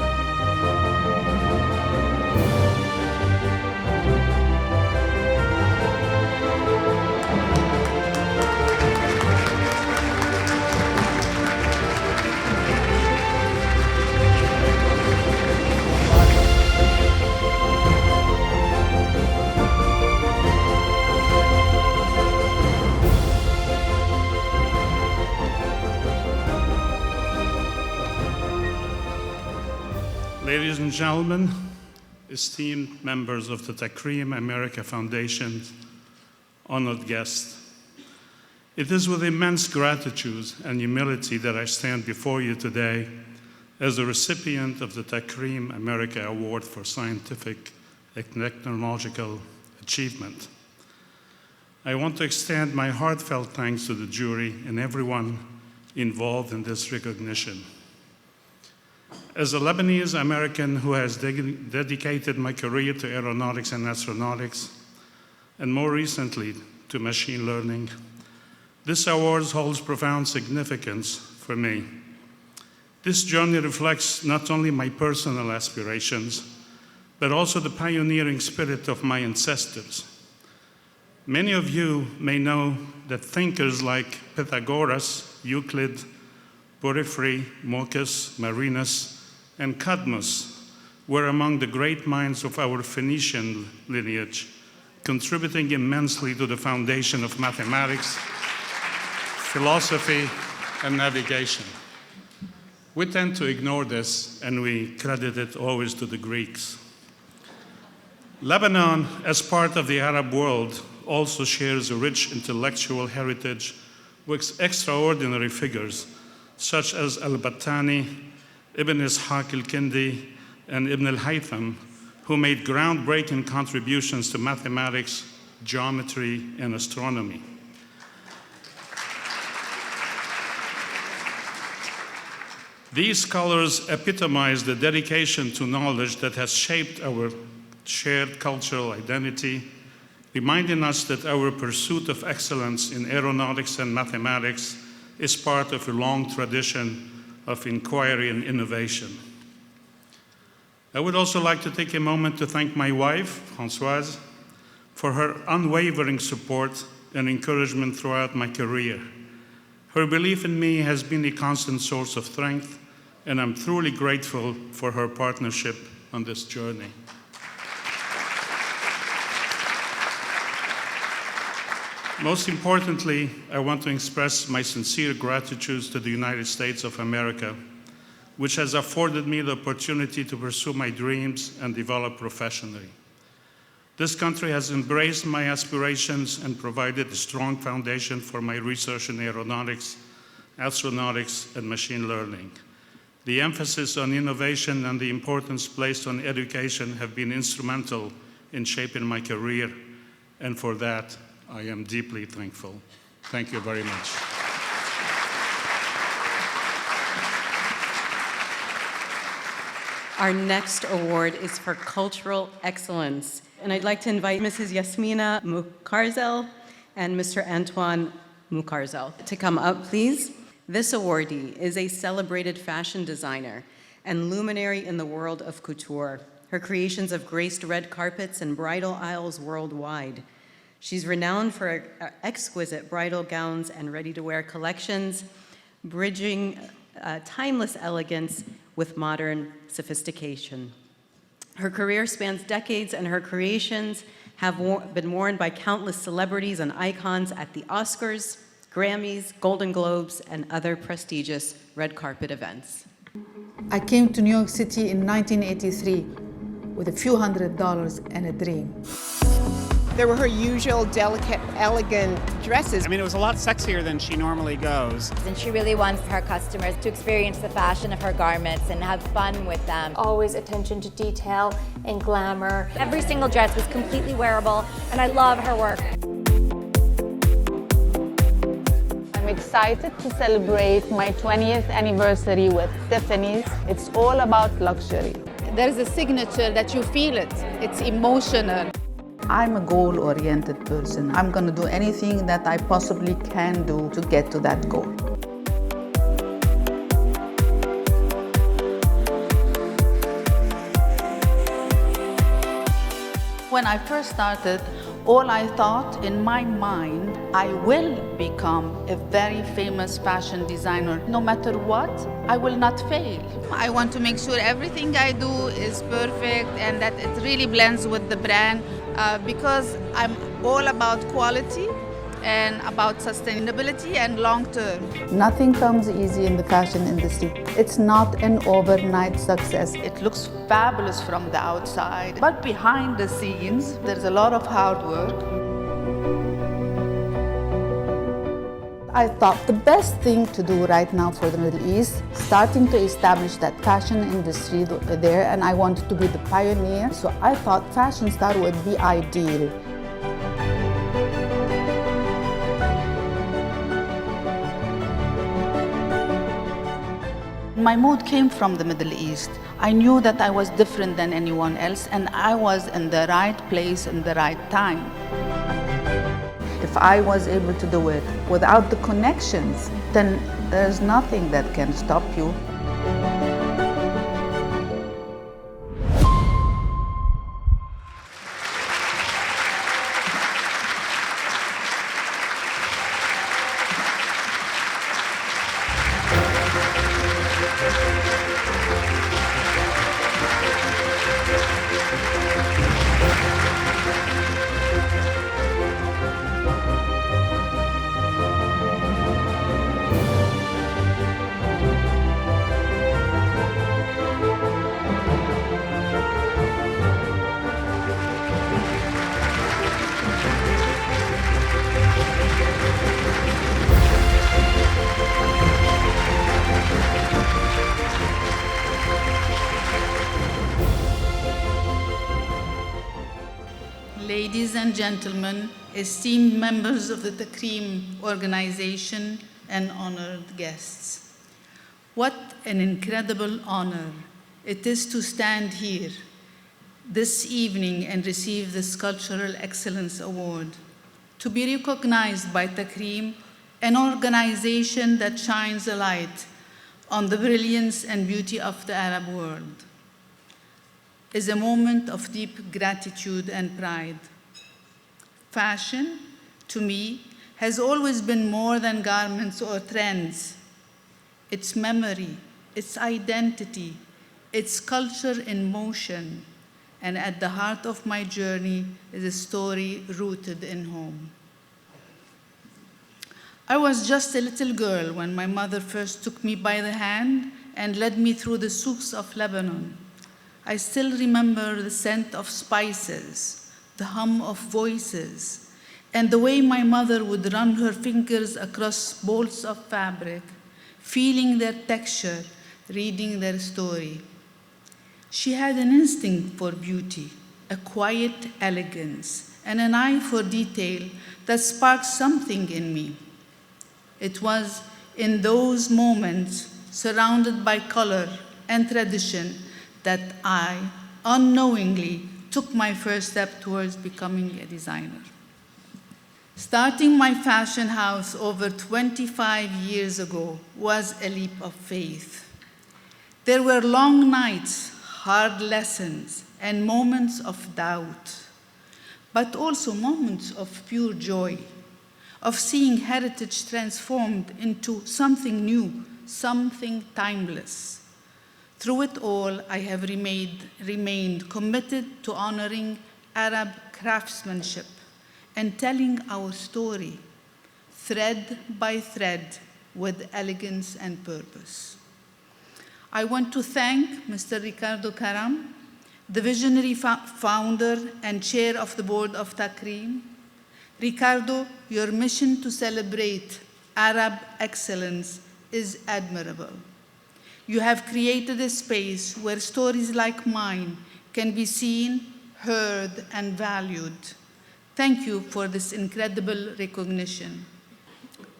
Ladies and gentlemen, esteemed members of the TAKREEM America Foundation, honored guests, it is with immense gratitude and humility that I stand before you today as the recipient of the TAKREEM America Award for Scientific and Technological Achievement. I want to extend my heartfelt thanks to the jury and everyone involved in this recognition. As a Lebanese American who has dedicated my career to aeronautics and astronautics, and more recently to machine learning, this award holds profound significance for me. This journey reflects not only my personal aspirations, but also the pioneering spirit of my ancestors. Many of you may know that thinkers like Pythagoras, Euclid, Porphyry, Moccus, Marinus, and Cadmus were among the great minds of our Phoenician lineage, contributing immensely to the foundation of mathematics, philosophy, and navigation. We tend to ignore this, and we credit it always to the Greeks. Lebanon, as part of the Arab world, also shares a rich intellectual heritage with extraordinary figures such as al-Battani, Ibn Ishaq al-Kindi, and Ibn al-Haytham, who made groundbreaking contributions to mathematics, geometry, and astronomy. These scholars epitomize the dedication to knowledge that has shaped our shared cultural identity, reminding us that our pursuit of excellence in aeronautics and mathematics is part of a long tradition of inquiry and innovation. I would also like to take a moment to thank my wife, Françoise, for her unwavering support and encouragement throughout my career. Her belief in me has been a constant source of strength, and I'm truly grateful for her partnership on this journey. Most importantly, I want to express my sincere gratitude to the United States of America, which has afforded me the opportunity to pursue my dreams and develop professionally. This country has embraced my aspirations and provided a strong foundation for my research in aeronautics, astronautics, and machine learning. The emphasis on innovation and the importance placed on education have been instrumental in shaping my career, and for that, I am deeply thankful. Thank you very much. Our next award is for cultural excellence. And I'd like to invite Mrs. Yasmina Mukarzel and Mr. Antoine Mukarzel to come up, please. This awardee is a celebrated fashion designer and luminary in the world of couture. Her creations have graced red carpets and bridal aisles worldwide. She's renowned for exquisite bridal gowns and ready-to-wear collections, bridging timeless elegance with modern sophistication. Her career spans decades, and her creations have been worn by countless celebrities and icons at the Oscars, Grammys, Golden Globes, and other prestigious red carpet events. I came to New York City in 1983 with a few $100 and a dream. There were her usual delicate, elegant dresses. I mean, it was a lot sexier than she normally goes. And she really wants her customers to experience the fashion of her garments and have fun with them. Always attention to detail and glamour. Every single dress was completely wearable, and I love her work. I'm excited to celebrate my 20th anniversary with Tiffany's. It's all about luxury. There's a signature that you feel it. It's emotional. I'm a goal-oriented person. I'm going to do anything that I possibly can do to get to that goal. When I first started, all I thought in my mind, I will become a very famous fashion designer. No matter what, I will not fail. I want to make sure everything I do is perfect and that it really blends with the brand because I'm all about quality and about sustainability and long term. Nothing comes easy in the fashion industry. It's not an overnight success. It looks fabulous from the outside, but behind the scenes, there's a lot of hard work. I thought the best thing to do right now for the Middle East, starting to establish that fashion industry there, and I wanted to be the pioneer, so I thought Fashion Star would be ideal. My mood came from the Middle East. I knew that I was different than anyone else, and I was in the right place in the right time. If I was able to do it without the connections, then there's nothing that can stop you. Ladies and gentlemen, esteemed members of the TAKREEM organization and honored guests. What an incredible honor it is to stand here this evening and receive this Cultural Excellence Award, to be recognized by TAKREEM, an organization that shines a light on the brilliance and beauty of the Arab world, is a moment of deep gratitude and pride. Fashion, to me, has always been more than garments or trends. It's memory, it's identity, it's culture in motion, and at the heart of my journey is a story rooted in home. I was just a little girl when my mother first took me by the hand and led me through the souks of Lebanon. I still remember the scent of spices, the hum of voices, and the way my mother would run her fingers across bolts of fabric, feeling their texture, reading their story. She had an instinct for beauty, a quiet elegance, and an eye for detail that sparked something in me. It was in those moments, surrounded by color and tradition, that I, unknowingly, took my first step towards becoming a designer. Starting my fashion house over 25 years ago was a leap of faith. There were long nights, hard lessons, and moments of doubt, but also moments of pure joy, of seeing heritage transformed into something new, something timeless. Through it all, I have remained committed to honoring Arab craftsmanship and telling our story, thread by thread, with elegance and purpose. I want to thank Mr. Ricardo Karam, the visionary founder and chair of the board of TAKREEM. Ricardo, your mission to celebrate Arab excellence is admirable. You have created a space where stories like mine can be seen, heard, and valued. Thank you for this incredible recognition.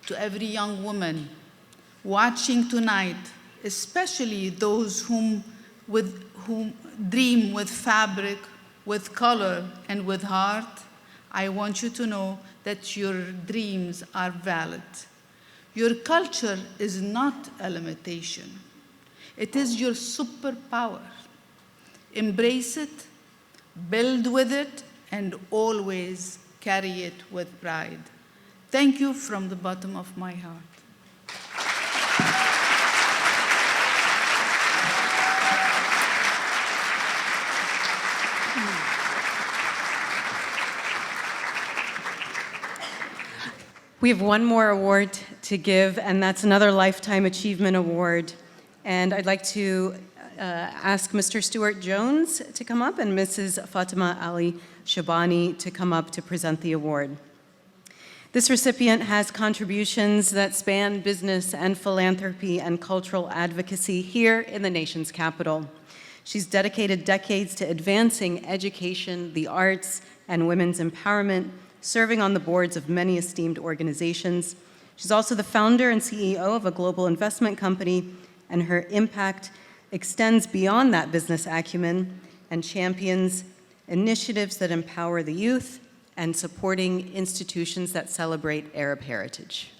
To every young woman watching tonight, especially those who dream with fabric, with color, and with heart, I want you to know that your dreams are valid. Your culture is not a limitation. It is your superpower. Embrace it, build with it, and always carry it with pride. Thank you from the bottom of my heart. We have one more award to give, and that's another Lifetime Achievement Award. And I'd like to ask Mr. Stuart Jones to come up and Mrs. Fatima Ali Shabani to come up to present the award. This recipient has contributions that span business and philanthropy and cultural advocacy here in the nation's capital. She's dedicated decades to advancing education, the arts, and women's empowerment, serving on the boards of many esteemed organizations. She's also the founder and CEO of a global investment company, and her impact extends beyond that business acumen and champions initiatives that empower the youth and supporting institutions that celebrate Arab heritage.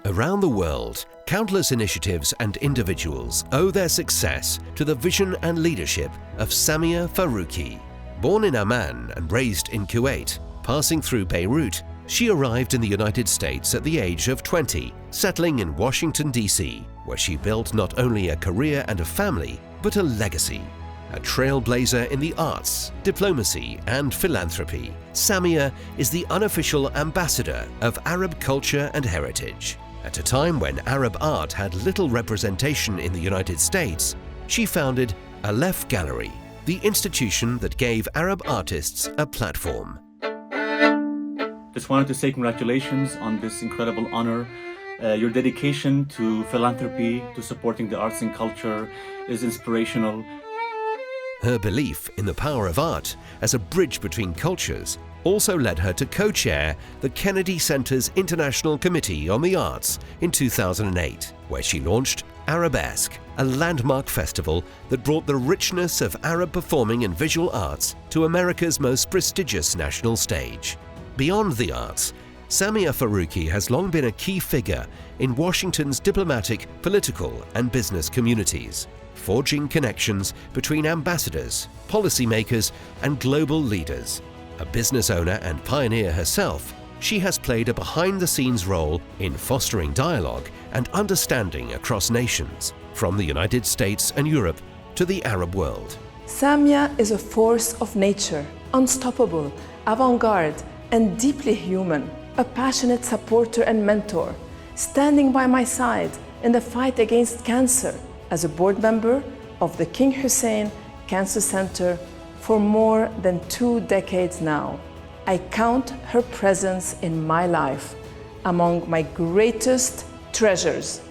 Around the world, countless initiatives and individuals owe their success to the vision and leadership of Samia Faruqi. Born in Amman and raised in Kuwait, passing through Beirut, she arrived in the United States at the age of 20, settling in Washington, D.C., where she built not only a career and a family, but a legacy. A trailblazer in the arts, diplomacy, and philanthropy, Samia is the unofficial ambassador of Arab culture and heritage. At a time when Arab art had little representation in the United States, she founded Aleph Gallery, the institution that gave Arab artists a platform. Just wanted to say congratulations on this incredible honor. Your dedication to philanthropy, to supporting the arts and culture is inspirational. Her belief in the power of art as a bridge between cultures also led her to co-chair the Kennedy Center's International Committee on the Arts in 2008, where she launched Arabesque, a landmark festival that brought the richness of Arab performing and visual arts to America's most prestigious national stage. Beyond the arts, Samia Faruqi has long been a key figure in Washington's diplomatic, political, and business communities, forging connections between ambassadors, policymakers, and global leaders. A business owner and pioneer herself, she has played a behind-the-scenes role in fostering dialogue and understanding across nations, from the United States and Europe to the Arab world. Samia is a force of nature, unstoppable, avant-garde, and deeply human, a passionate supporter and mentor, standing by my side in the fight against cancer as a board member of the King Hussein Cancer Center for more than 2 decades now. I count her presence in my life among my greatest treasures.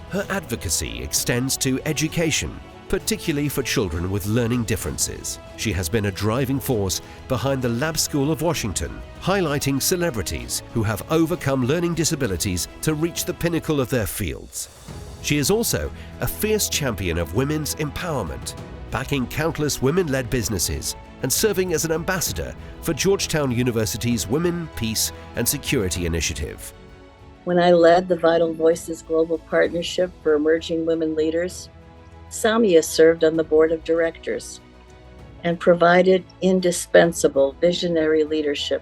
Her advocacy extends to education, particularly for children with learning differences. She has been a driving force behind the Lab School of Washington, highlighting celebrities who have overcome learning disabilities to reach the pinnacle of their fields. She is also a fierce champion of women's empowerment, backing countless women-led businesses and serving as an ambassador for Georgetown University's Women, Peace and Security Initiative. When I led the Vital Voices Global Partnership for Emerging Women Leaders, Samia served on the board of directors and provided indispensable visionary leadership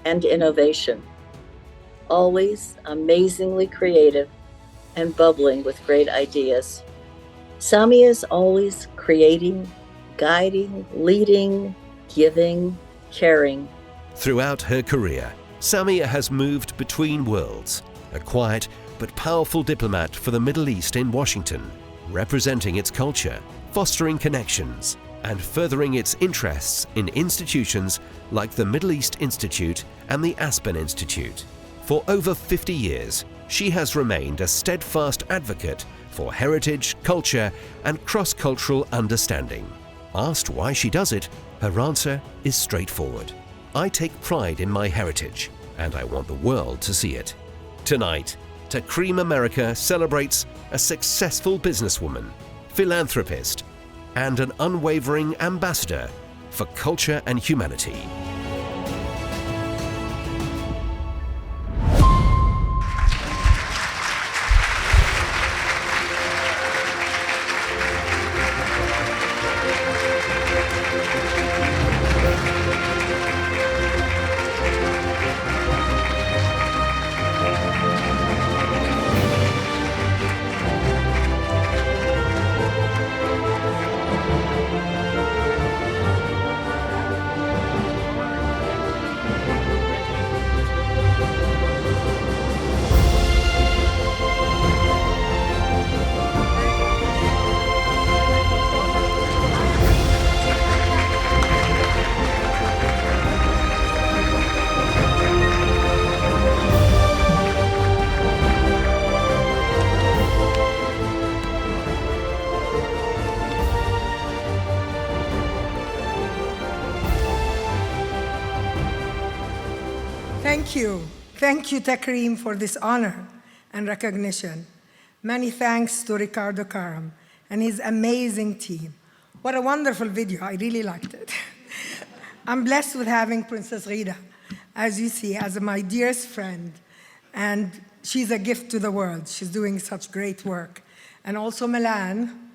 and innovation, always amazingly creative and bubbling with great ideas. Samia is always creating, guiding, leading, giving, caring. Throughout her career, Samia has moved between worlds, a quiet but powerful diplomat for the Middle East in Washington, representing its culture, fostering connections, and furthering its interests in institutions like the Middle East Institute and the Aspen Institute. For over 50 years, she has remained a steadfast advocate for heritage, culture, and cross-cultural understanding. Asked why she does it, her answer is straightforward. I take pride in my heritage, and I want the world to see it. Tonight, TAKREEM America celebrates a successful businesswoman, philanthropist, and an unwavering ambassador for culture and humanity. Thank you, TAKREEM, for this honor and recognition. Many thanks to Ricardo Karam and his amazing team. What a wonderful video, I really liked it. I'm blessed with having Princess Rida, as you see, as my dearest friend, and she's a gift to the world. She's doing such great work. And also Milan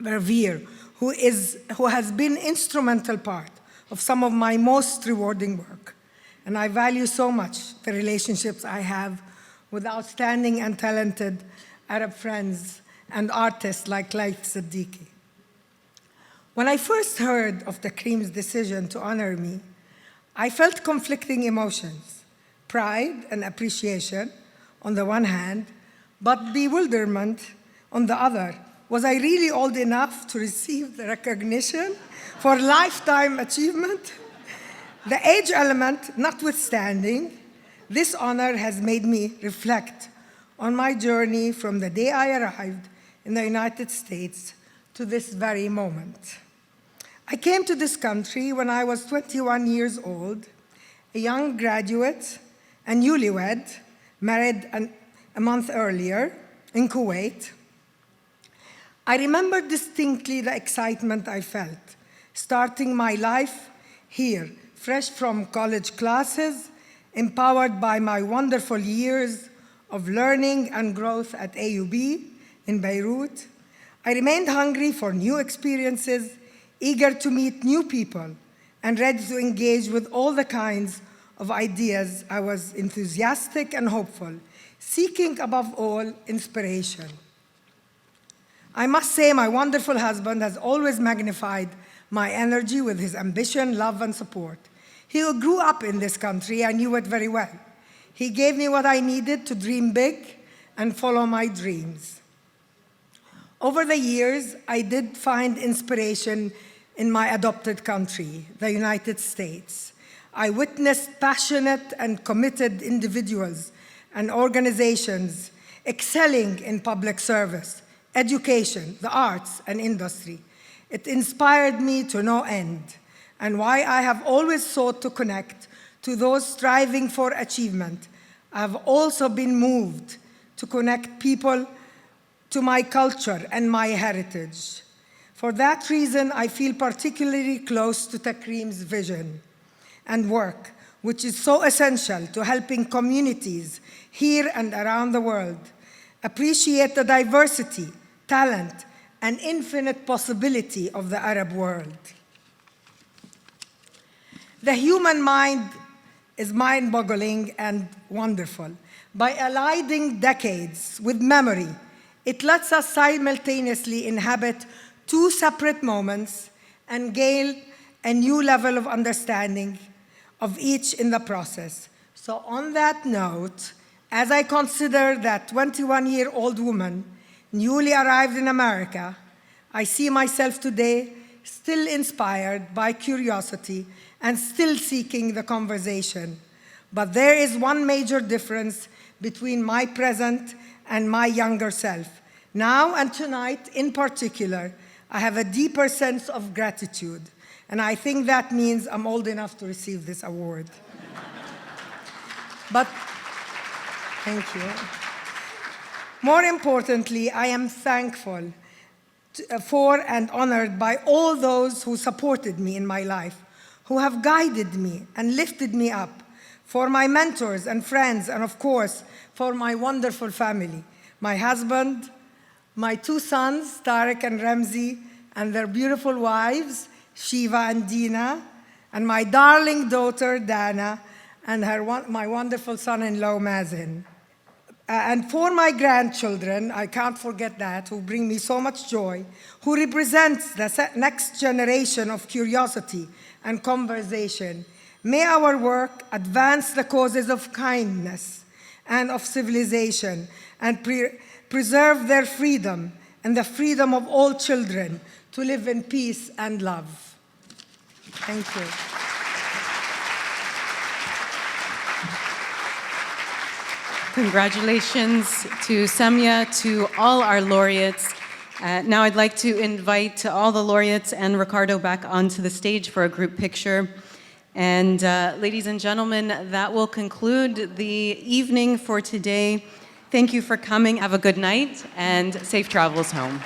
Verveer, who has been instrumental part of some of my most rewarding work. And I value so much the relationships I have with outstanding and talented Arab friends and artists like Laith Siddiqui. When I first heard of TAKREEM's decision to honor me, I felt conflicting emotions, pride and appreciation on the one hand, but bewilderment on the other. Was I really old enough to receive the recognition for lifetime achievement? The age element notwithstanding, this honor has made me reflect on my journey from the day I arrived in the United States to this very moment. I came to this country when I was 21 years old, a young graduate and newlywed, married a month earlier in Kuwait. I remember distinctly the excitement I felt, starting my life here, fresh from college classes, empowered by my wonderful years of learning and growth at AUB in Beirut. I remained hungry for new experiences, eager to meet new people, and ready to engage with all the kinds of ideas. I was enthusiastic and hopeful, seeking above all inspiration. I must say my wonderful husband has always magnified my energy with his ambition, love, and support. He grew up in this country. I knew it very well. He gave me what I needed to dream big and follow my dreams. Over the years, I did find inspiration in my adopted country, the United States. I witnessed passionate and committed individuals and organizations excelling in public service, education, the arts, and industry. It inspired me to no end, and why I have always sought to connect to those striving for achievement. I have also been moved to connect people to my culture and my heritage. For that reason, I feel particularly close to TAKREEM's vision and work, which is so essential to helping communities here and around the world appreciate the diversity, talent, and infinite possibility of the Arab world. The human mind is mind-boggling and wonderful. By aligning decades with memory, it lets us simultaneously inhabit two separate moments and gain a new level of understanding of each in the process. So on that note, as I consider that 21-year-old woman newly arrived in America, I see myself today still inspired by curiosity and still seeking the conversation. But there is one major difference between my present and my younger self. Now and tonight in particular, I have a deeper sense of gratitude, and I think that means I'm old enough to receive this award. But, thank you. More importantly, I am thankful for and honored by all those who supported me in my life, who have guided me and lifted me up, for my mentors and friends, and of course, for my wonderful family, my husband, my two sons, Tariq and Ramzi, and their beautiful wives, Shiva and Dina, and my darling daughter, Dana, and my wonderful son-in-law, Mazen. And for my grandchildren, I can't forget that, who bring me so much joy, who represents the next generation of curiosity and conversation. May our work advance the causes of kindness and of civilization and preserve their freedom and the freedom of all children to live in peace and love. Thank you. Congratulations to Samia, to all our laureates. Now I'd like to invite all the laureates and Ricardo back onto the stage for a group picture. And ladies and gentlemen, that will conclude the evening for today. Thank you for coming. Have a good night and safe travels home.